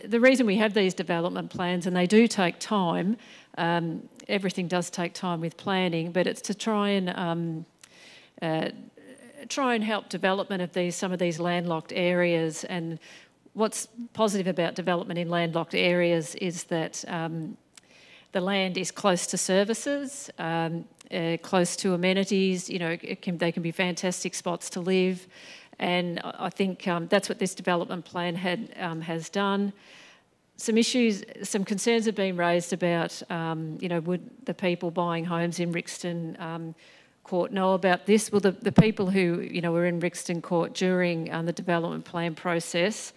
the reason we have these development plans, and they do take time, everything does take time with planning, but it's to try and help development of some of these landlocked areas. And what's positive about development in landlocked areas is that the land is close to services, close to amenities. You know, they can be fantastic spots to live, and I think that's what this development plan has done. Some concerns have been raised about, would the people buying homes in Rixton Court know about this? Well, the people who were in Rixton Court during the development plan process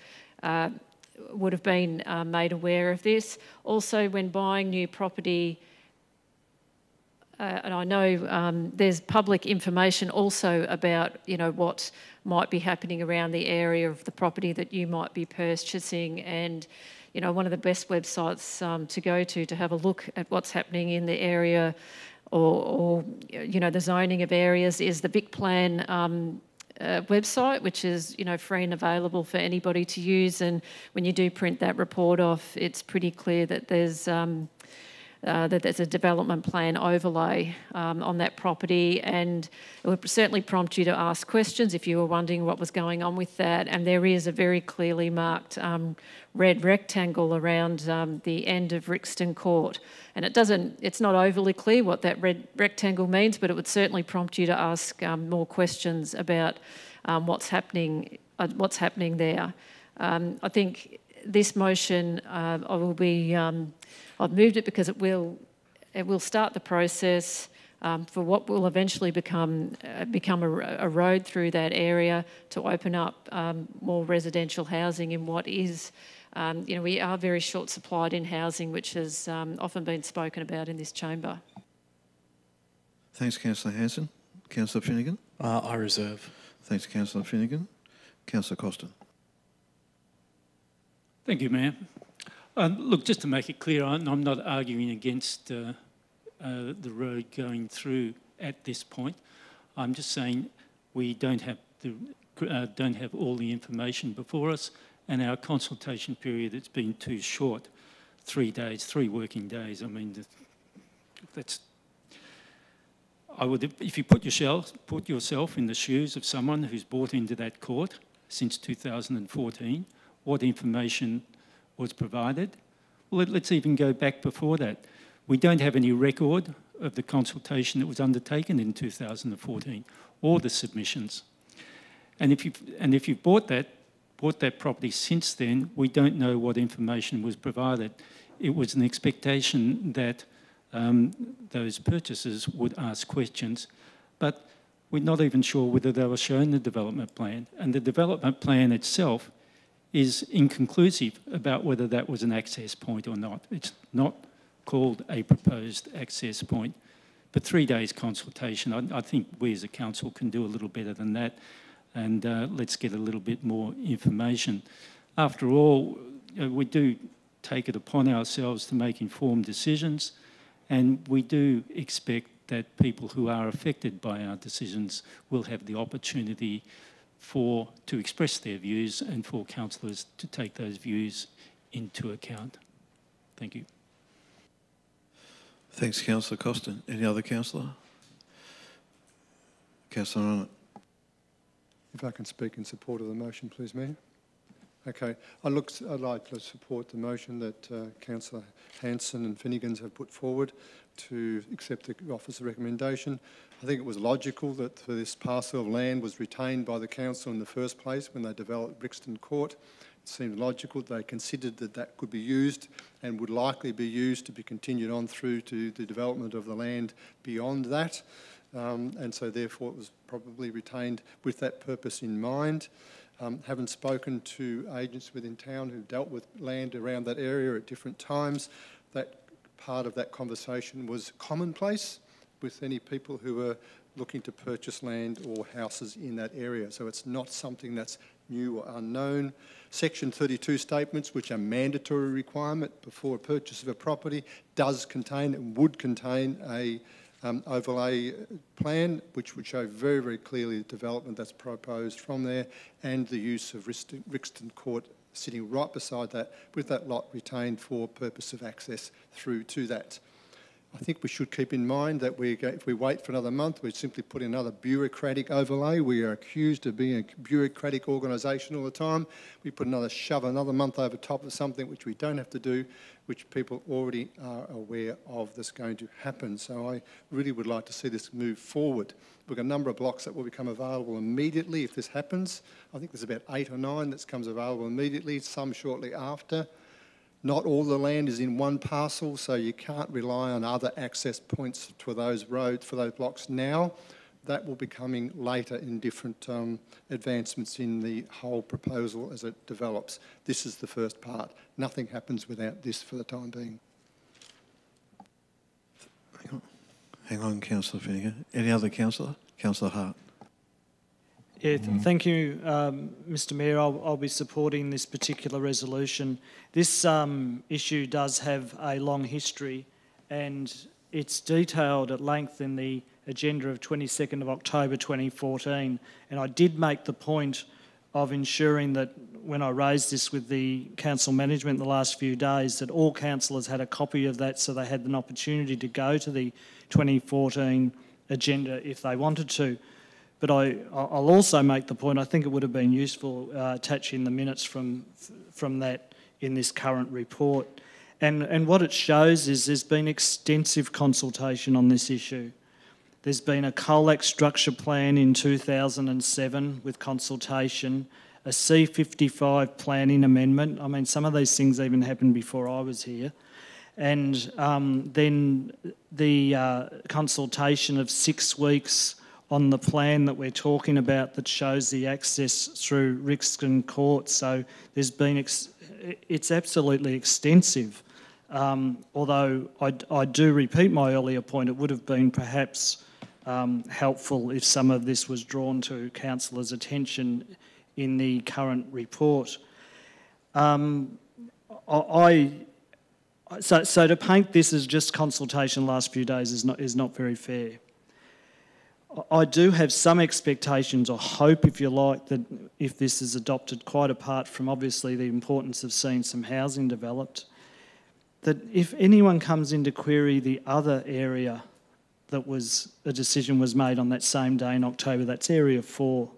would have been made aware of this. Also, when buying new property, and I know there's public information also about what might be happening around the area of the property that you might be purchasing, and one of the best websites to go to have a look at what's happening in the area or the zoning of areas is the Vic Plan website, which is free and available for anybody to use. And when you do print that report off, it's pretty clear that there's a development plan overlay on that property, and it would certainly prompt you to ask questions if you were wondering what was going on with that. And there is a very clearly marked red rectangle around the end of Rixton Court, and it's not overly clear what that red rectangle means, but it would certainly prompt you to ask more questions about what's happening there. I think this motion, I've moved it because it will start the process for what will eventually become a road through that area to open up more residential housing in what is, we are very short supplied in housing, which has often been spoken about in this chamber. Thanks, Councillor Hanson. Councillor Finnegan? I reserve. Thanks, Councillor Finnegan. Councillor Costin. Thank you, Mayor. Look, just to make it clear, I'm not arguing against the road going through at this point. I'm just saying we don't have all the information before us, and our consultation period has been too short. 3 days, 3 working days. I mean, that's. I would, if you put yourself in the shoes of someone who's bought into that court since 2014, what information was provided? Well, let's even go back before that. We don't have any record of the consultation that was undertaken in 2014 or the submissions. And if you've bought that bought that property since then, we don't know what information was provided. It was an expectation that those purchasers would ask questions, but we're not even sure whether they were shown the development plan. And the development plan itself is inconclusive about whether that was an access point or not. It's not called a proposed access point. But 3 days consultation, I think we as a council can do a little better than that, and let's get a little bit more information. After all, we do take it upon ourselves to make informed decisions, and we do expect that people who are affected by our decisions will have the opportunity to express their views and for councillors to take those views into account. Thank you. Thanks, Councillor Costin. Any other councillor? Councillor Arnott. If I can speak in support of the motion, please, Mayor. Okay, I'd like to support the motion that Councillor Hanson and Finnegans have put forward to accept the officer's recommendation. I think it was logical that this parcel of land was retained by the council in the first place when they developed Brixton Court. It seemed logical that they considered that that could be used and would likely be used to be continued on through to the development of the land beyond that. And so therefore it was probably retained with that purpose in mind. Having spoken to agents within town who dealt with land around that area at different times, that part of that conversation was commonplace with any people who were looking to purchase land or houses in that area. So it's not something that's new or unknown. Section 32 statements, which are mandatory requirement before a purchase of a property, does contain and would contain a overlay plan, which would show very, very clearly the development that's proposed from there and the use of Brixton Court sitting right beside that with that lot retained for purpose of access through to that. I think we should keep in mind that if we wait for another month, we'd simply put in another bureaucratic overlay. We are accused of being a bureaucratic organisation all the time. We shove another month over top of something which we don't have to do, which people already are aware of that's going to happen. So I really would like to see this move forward. We've got a number of blocks that will become available immediately if this happens. I think there's about 8 or 9 that comes available immediately, some shortly after. Not all the land is in one parcel, so you can't rely on other access points for those roads, for those blocks now. That will be coming later in different advancements in the whole proposal as it develops. This is the first part. Nothing happens without this for the time being. Hang on, Councillor Finnegan. Any other councillor? Councillor Hart. Yeah, thank you, Mr Mayor. I'll be supporting this particular resolution. This issue does have a long history and it's detailed at length in the agenda of 22nd of October 2014, and I did make the point of ensuring that when I raised this with the council management the last few days that all councillors had a copy of that so they had an opportunity to go to the 2014 agenda if they wanted to. But I'll also make the point, I think it would have been useful attaching the minutes from that in this current report. And what it shows is there's been extensive consultation on this issue. There's been a Colac structure plan in 2007 with consultation, a C55 planning amendment. I mean, some of these things even happened before I was here. And then the consultation of 6 weeks on the plan that we're talking about that shows the access through Brixton Court. So there's been, it's absolutely extensive. Although I do repeat my earlier point, it would have been perhaps helpful if some of this was drawn to councillors' attention in the current report. So to paint this as just consultation the last few days is not very fair. I do have some expectations or hope, if you like, that if this is adopted, quite apart from obviously the importance of seeing some housing developed, that if anyone comes into query the other area that a decision was made on that same day in October, that's Area 4,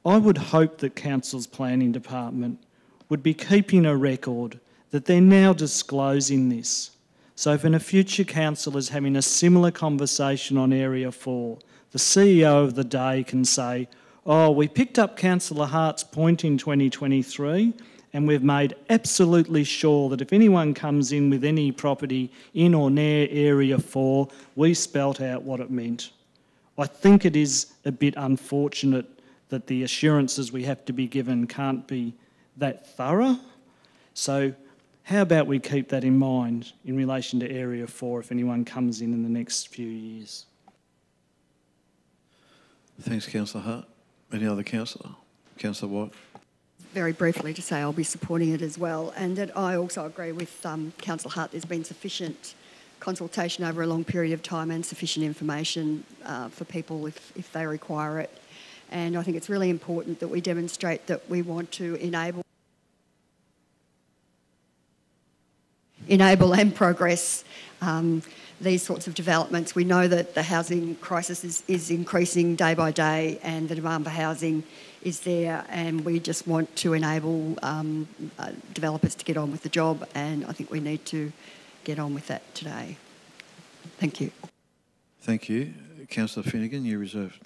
I would hope that Council's Planning Department would be keeping a record that they're now disclosing this. So if in a future council is having a similar conversation on Area 4, the CEO of the day can say, oh, we picked up Councillor Hart's point in 2023 and we've made absolutely sure that if anyone comes in with any property in or near Area 4, we spelt out what it meant. I think it is a bit unfortunate that the assurances we have to be given can't be that thorough. So how about we keep that in mind in relation to Area 4 if anyone comes in the next few years? Thanks, Councillor Hart. Any other councillor? Councillor White. Very briefly to say I'll be supporting it as well, and that I also agree with Councillor Hart. There's been sufficient consultation over a long period of time and sufficient information for people if they require it. And I think it's really important that we demonstrate that we want to enable and progress these sorts of developments. We know that the housing crisis is increasing day by day and the demand for housing is there, and we just want to enable developers to get on with the job, and I think we need to get on with that today. Thank you. Thank you. Councillor Finnegan, you're reserved.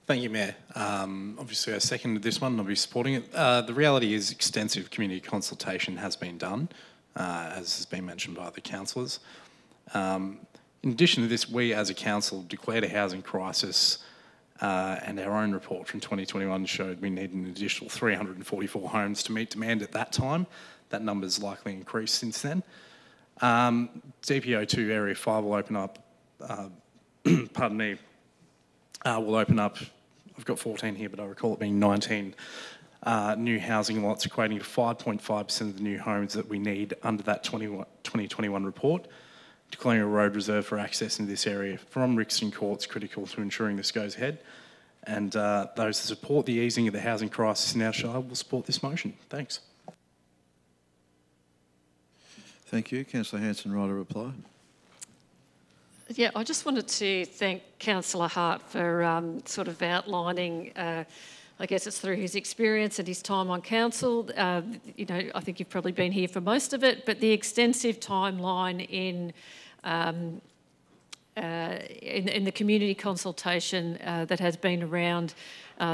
Thank you, Mayor. Obviously, I seconded this one and I'll be supporting it. The reality is extensive community consultation has been done, as has been mentioned by the councillors. In addition to this, we as a council declared a housing crisis and our own report from 2021 showed we need an additional 344 homes to meet demand at that time. That number's likely increased since then. DPO2 Area 5 will open up, pardon me, will open up, I've got 14 here, but I recall it being 19 new housing lots equating to 5.5% of the new homes that we need under that 2021 report. Declaring a road reserve for access into this area from Rixton Court is critical to ensuring this goes ahead. And those that support the easing of the housing crisis in our shire will support this motion. Thanks. Thank you. Councillor Hanson, right, a reply. Yeah, I just wanted to thank Councillor Hart for sort of outlining, I guess it's through his experience and his time on council. You know, I think you've probably been here for most of it, but the extensive timeline in the community consultation that has been around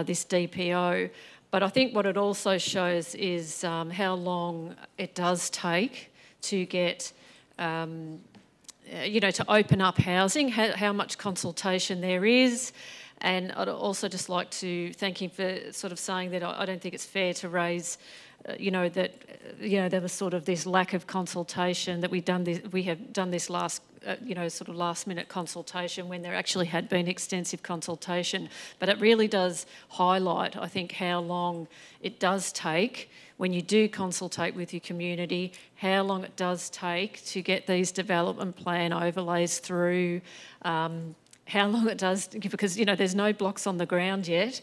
this DPO. But I think what it also shows is how long it does take to get, you know, to open up housing, how much consultation there is. And I'd also just like to thank him for sort of saying that I don't think it's fair to raise, you know, that, you know, there was sort of this lack of consultation, that we have done this last, you know, sort of last minute consultation when there actually had been extensive consultation. But it really does highlight, I think, how long it does take when you do consultate with your community, how long it does take to get these development plan overlays through, how long it does, because, you know, there's no blocks on the ground yet.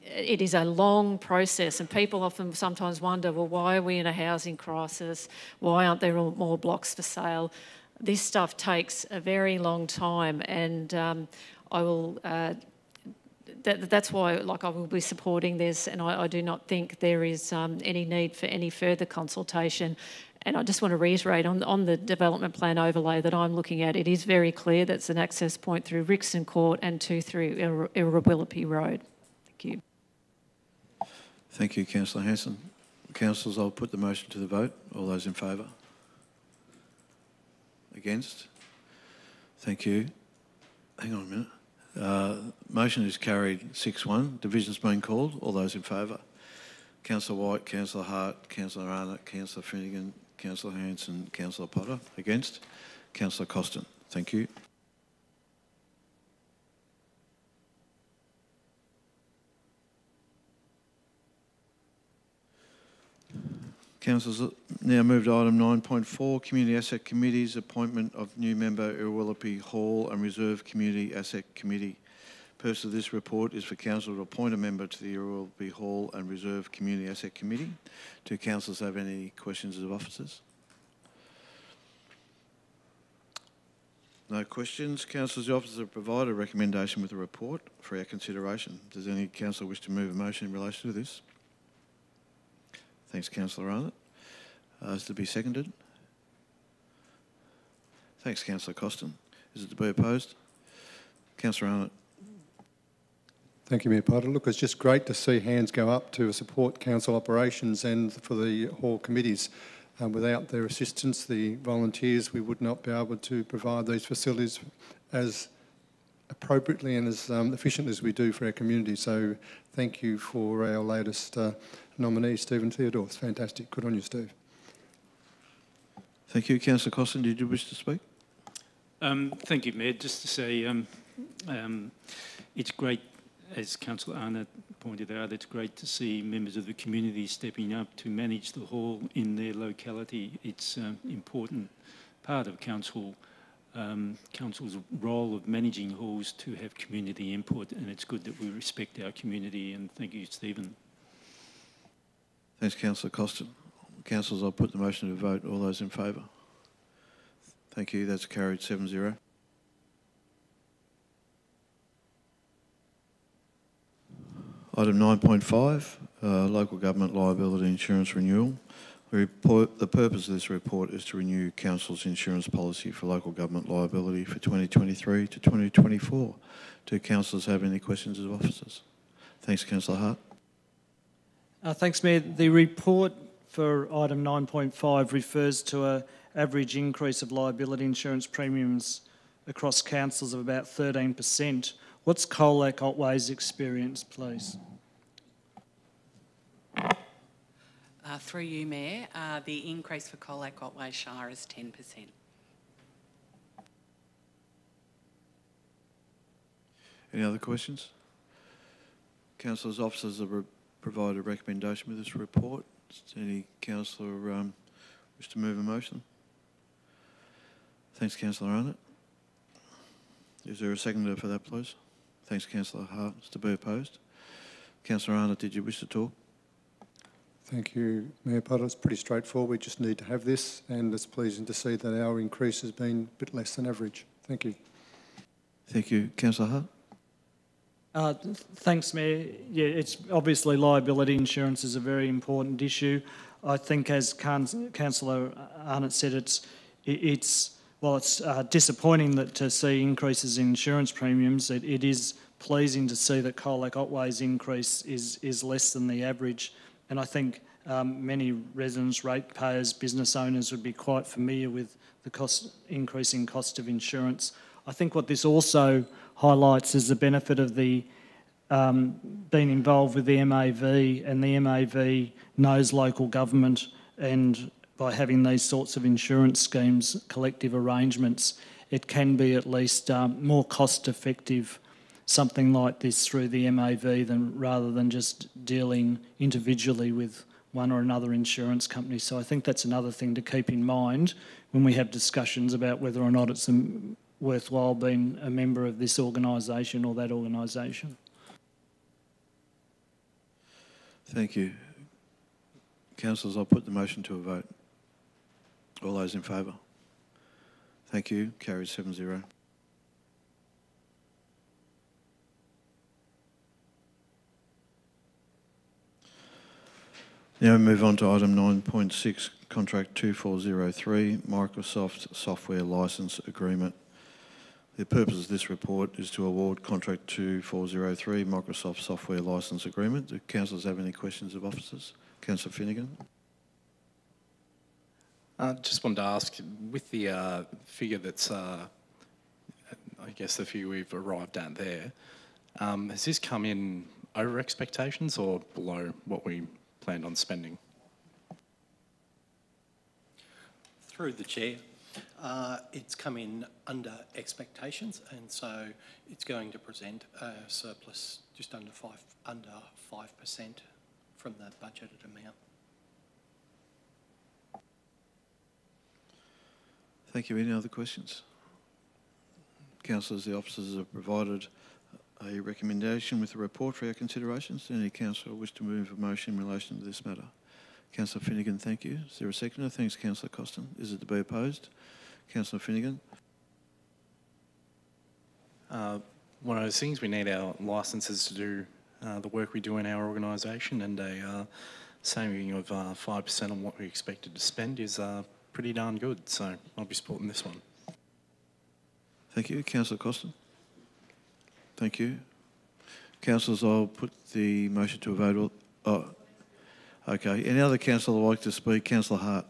It is a long process, and people often sometimes wonder, well, why are we in a housing crisis? Why aren't there more blocks for sale? This stuff takes a very long time, and I will... that's why, like, I will be supporting this, and I do not think there is any need for any further consultation. And I just want to reiterate on the development plan overlay that I'm looking at, it is very clear that's an access point through Rixton Court and through Irrawillippi Road. Thank you. Thank you, Councillor Hanson. Councillors, I'll put the motion to the vote. All those in favour? Against? Thank you. Hang on a minute. Motion is carried 6-1. Division's been called. All those in favour? Councillor White, Councillor Hart, Councillor Arnott, Councillor Finnegan, Councillor Hanson, Councillor Potter. Against? Councillor Costin. Thank you. Councillors, now move to item 9.4, Community Asset Committees, appointment of new member Irrawillippi Hall and Reserve Community Asset Committee. Purpose of this report is for Council to appoint a member to the Irrawillippi Hall and Reserve Community Asset Committee. Do councillors have any questions of officers? No questions. Councillors, the officers have provided a recommendation with a report for our consideration. Does any councillor wish to move a motion in relation to this? Thanks, Councillor Arnott. Is it to be seconded? Thanks, Councillor Costin. Is it to be opposed? Councillor Arnott. Thank you, Mayor Potter. Look, it's just great to see hands go up to support council operations and for the hall committees. Without their assistance, the volunteers, we would not be able to provide these facilities as appropriately and as efficiently as we do for our community. So thank you for our latest nominee, Stephen Theodore. It's fantastic. Good on you, Steve. Thank you. Councillor Costin, did you wish to speak? Thank you, Mayor. Just to say it's great, as Councillor Arnott pointed out, it's great to see members of the community stepping up to manage the hall in their locality. It's an important part of council's role of managing halls to have community input, and it's good that we respect our community, and thank you, Stephen. Thanks, Councillor Costin. Councillors, I'll put the motion to vote. All those in favour? Thank you. That's carried 7-0. Item 9.5, Local Government Liability Insurance Renewal. The purpose of this report is to renew Council's insurance policy for local government liability for 2023 to 2024. Do councillors have any questions of officers? Thanks, Councillor Hart. Thanks, Mayor. The report for item 9.5 refers to an average increase of liability insurance premiums across councils of about 13%. What's Colac Otway's experience, please? Through you, Mayor, the increase for Colac Otway Shire is 10%. Any other questions? Councillors, officers have provided a recommendation with this report. Does any councillor wish to move a motion? Thanks, Councillor Arnott. Is there a seconder for that, please? Thanks, Councillor Hart. Is to be opposed? Councillor Arnott, did you wish to talk? Thank you, Mayor Potter. It's pretty straightforward. We just need to have this, and it's pleasing to see that our increase has been a bit less than average. Thank you. Thank you. Councillor Hart? Thanks, Mayor. Yeah, it's obviously liability insurance is a very important issue. I think, as Councillor Arnott said, it's disappointing to see increases in insurance premiums. It is pleasing to see that Colac Otway's increase is less than the average, and I think many residents, ratepayers, business owners would be quite familiar with the increasing cost of insurance. I think what this also highlights is the benefit of the being involved with the MAV, and the MAV knows local government, and by having these sorts of insurance schemes, collective arrangements, it can be at least more cost effective, something like this through the MAV rather than just dealing individually with one or another insurance company. So I think that's another thing to keep in mind when we have discussions about whether or not it's worthwhile being a member of this organisation or that organisation. Thank you. Councillors, I'll put the motion to a vote. All those in favour? Thank you. Carried 7-0. Now we move on to item 9.6, Contract 2403, Microsoft Software Licence Agreement. The purpose of this report is to award Contract 2403, Microsoft Software Licence Agreement. Do councillors have any questions of officers? Councillor Finnegan. Just wanted to ask, with the figure that's, I guess the figure we've arrived at there, has this come in over expectations or below what we planned on spending? Through the Chair, it's come in under expectations, and so it's going to present a surplus just under 5% from the budgeted amount. Thank you. Any other questions? Councillors, the officers have provided a recommendation with the report for our considerations. Any councillor wish to move a motion in relation to this matter? Councillor Finnegan, thank you. Is there a seconder? Thanks, Councillor Costin. Is it to be opposed? Councillor Finnegan. One of those things, we need our licences to do the work we do in our organisation, and a saving of 5% on what we expected to spend is pretty darn good, so I'll be supporting this one. Thank you. Councillor Costin. Thank you. Councillors, I'll put the motion to a vote. Oh, okay. Any other councillor would like to speak? Councillor Hart.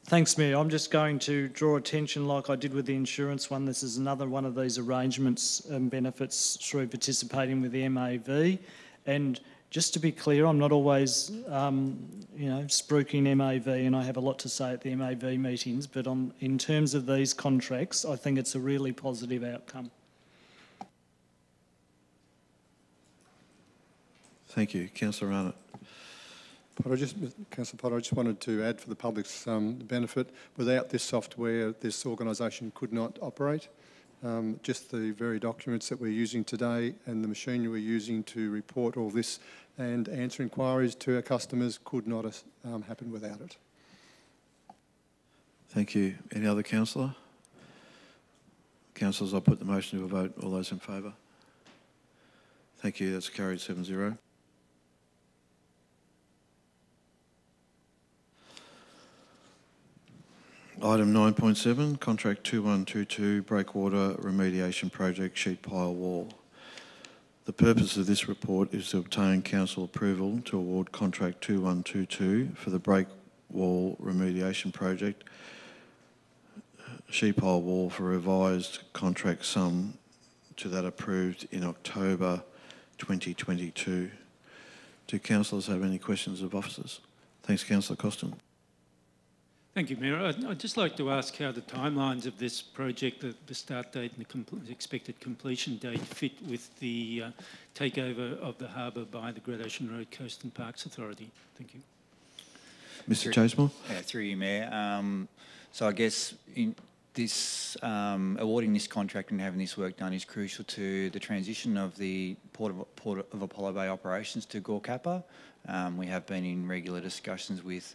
Thanks, Mayor. I'm just going to draw attention, like I did with the insurance one. This is another one of these arrangements and benefits through participating with the MAV. And just to be clear, I'm not always, spruiking MAV, and I have a lot to say at the MAV meetings, but in terms of these contracts, I think it's a really positive outcome. Thank you. Councillor Arnott. Councillor Potter, I just wanted to add for the public's benefit, without this software, this organisation could not operate. Just the very documents that we're using today and the machinery we're using to report all this and answer inquiries to our customers could not happen without it. Thank you. Any other councillor? Councillors, I'll put the motion to a vote. All those in favour? Thank you. That's carried 7-0. Item 9.7, Contract 2122, Breakwater Remediation Project Sheet Pile Wall. The purpose of this report is to obtain council approval to award Contract 2122 for the Break Wall Remediation Project Sheet Pile Wall for revised contract sum to that approved in October 2022. Do councillors have any questions of officers? Thanks, Councillor Costin. Thank you, Mayor. I'd just like to ask how the timelines of this project, the start date and the expected completion date, fit with the takeover of the harbour by the Great Ocean Road Coast and Parks Authority. Thank you. Mr. Chasemore? Yeah, through you, Mayor. So I guess in this awarding this contract and having this work done is crucial to the transition of the Port of Apollo Bay operations to Gorkappa. We have been in regular discussions with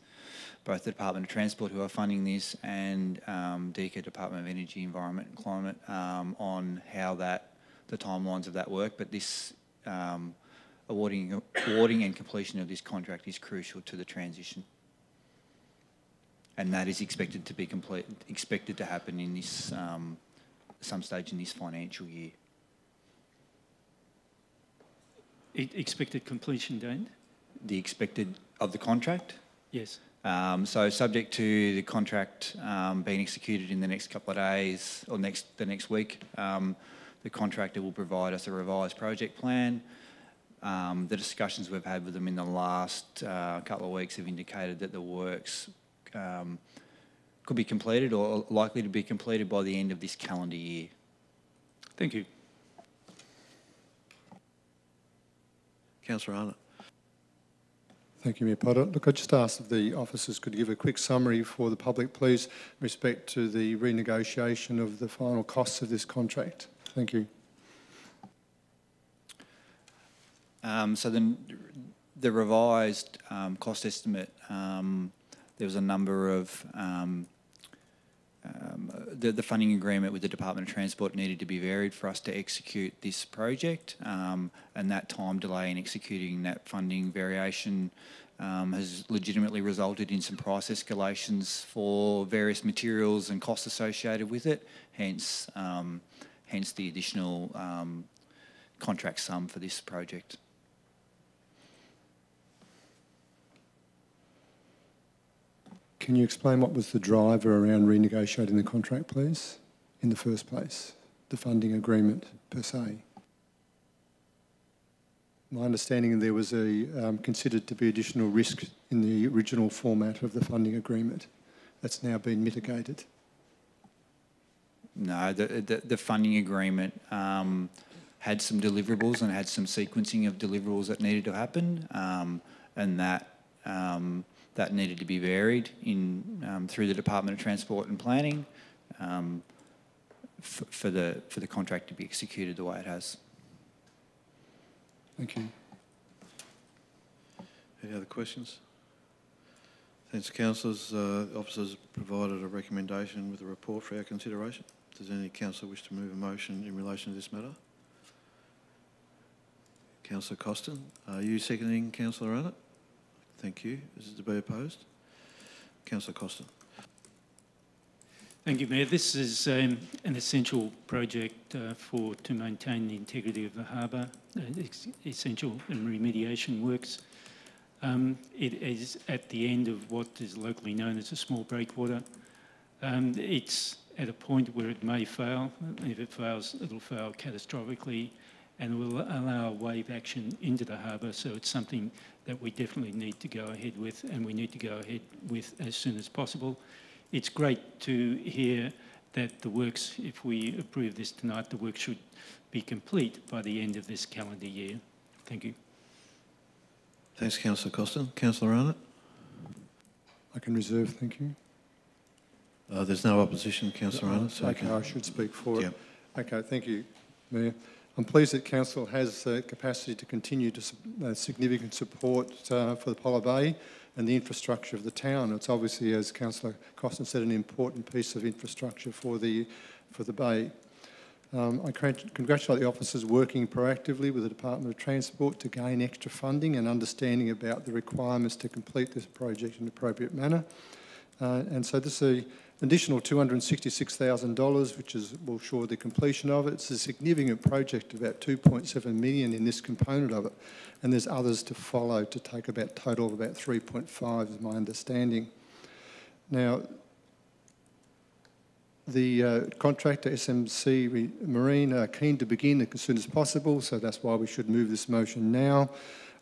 both the Department of Transport, who are funding this, and DECA, Department of Energy, Environment and Climate, on how the timelines of that work. But this awarding and completion of this contract is crucial to the transition, and that is expected to happen in this some stage in this financial year. Expected completion date? The expected of the contract? Yes. So subject to the contract being executed in the next couple of days or the next week, the contractor will provide us a revised project plan. The discussions we've had with them in the last couple of weeks have indicated that the works could be completed or likely to be completed by the end of this calendar year. Thank you. Councillor Arnott. Thank you, Mayor Potter. Look, I just asked if the officers could give a quick summary for the public, please, with respect to the renegotiation of the final costs of this contract. Thank you. So the revised cost estimate, there was a number of the funding agreement with the Department of Transport needed to be varied for us to execute this project, and that time delay in executing that funding variation has legitimately resulted in some price escalations for various materials and costs associated with it, hence the additional contract sum for this project. Can you explain what was the driver around renegotiating the contract, please, in the first place, the funding agreement per se? My understanding there was considered to be additional risk in the original format of the funding agreement. That's now been mitigated. No, the funding agreement had some deliverables and had some sequencing of deliverables that needed to happen, and that needed to be varied through the Department of Transport and Planning for the contract to be executed the way it has. Thank you. Any other questions? Thanks, councillors. Officers provided a recommendation with a report for our consideration. Does any councillor wish to move a motion in relation to this matter? Councillor Costin, are you seconding Councillor Arnott? Thank you. Is it to be opposed? Councillor Costin. Thank you, Mayor. This is an essential project to maintain the integrity of the harbour. It's essential in remediation works. It is at the end of what is locally known as a small breakwater. It's at a point where it may fail. If it fails, it'll fail catastrophically and will allow wave action into the harbour. So it's something that we definitely need to go ahead with, and we need to go ahead with as soon as possible. It's great to hear that the works, if we approve this tonight, the work should be complete by the end of this calendar year. Thank you. Thanks, Councillor Costin. Councillor Arnott? I can reserve, thank you. There's no opposition, Councillor Arnott. So okay, I should speak for it. Yep. Okay, thank you, Mayor. I'm pleased that Council has capacity to continue to significant support for the Apollo Bay and the infrastructure of the town. It's obviously, as Councillor Costin said, an important piece of infrastructure for the Bay. I congratulate the officers working proactively with the Department of Transport to gain extra funding and understanding about the requirements to complete this project in an appropriate manner. And so this is an additional $266,000, which will ensure the completion of it. It's a significant project, about $2.7 million in this component of it, and there's others to follow to take about total of about 3.5, is my understanding. Now, the contractor, SMC Marine, are keen to begin as soon as possible, so that's why we should move this motion now.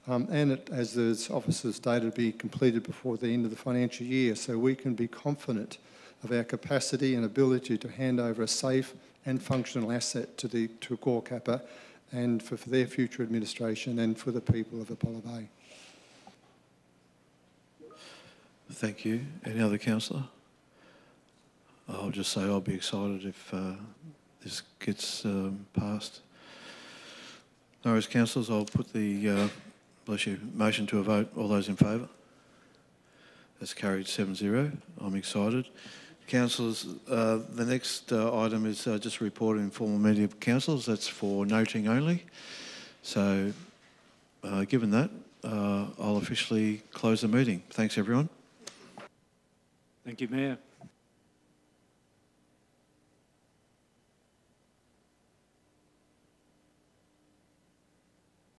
And it, as the officer stated, be completed before the end of the financial year, so we can be confident of our capacity and ability to hand over a safe and functional asset to Colac and for their future administration and for the people of Apollo Bay. thank you. Any other councillor? I'll just say I'll be excited if this gets passed. No worries, councillors. I'll put the motion to a vote. All those in favour? That's carried 7-0. I'm excited. Councillors, the next item is just a report of informal meeting of councillors. That's for noting only. So, given that, I'll officially close the meeting. Thanks, everyone. Thank you, Mayor.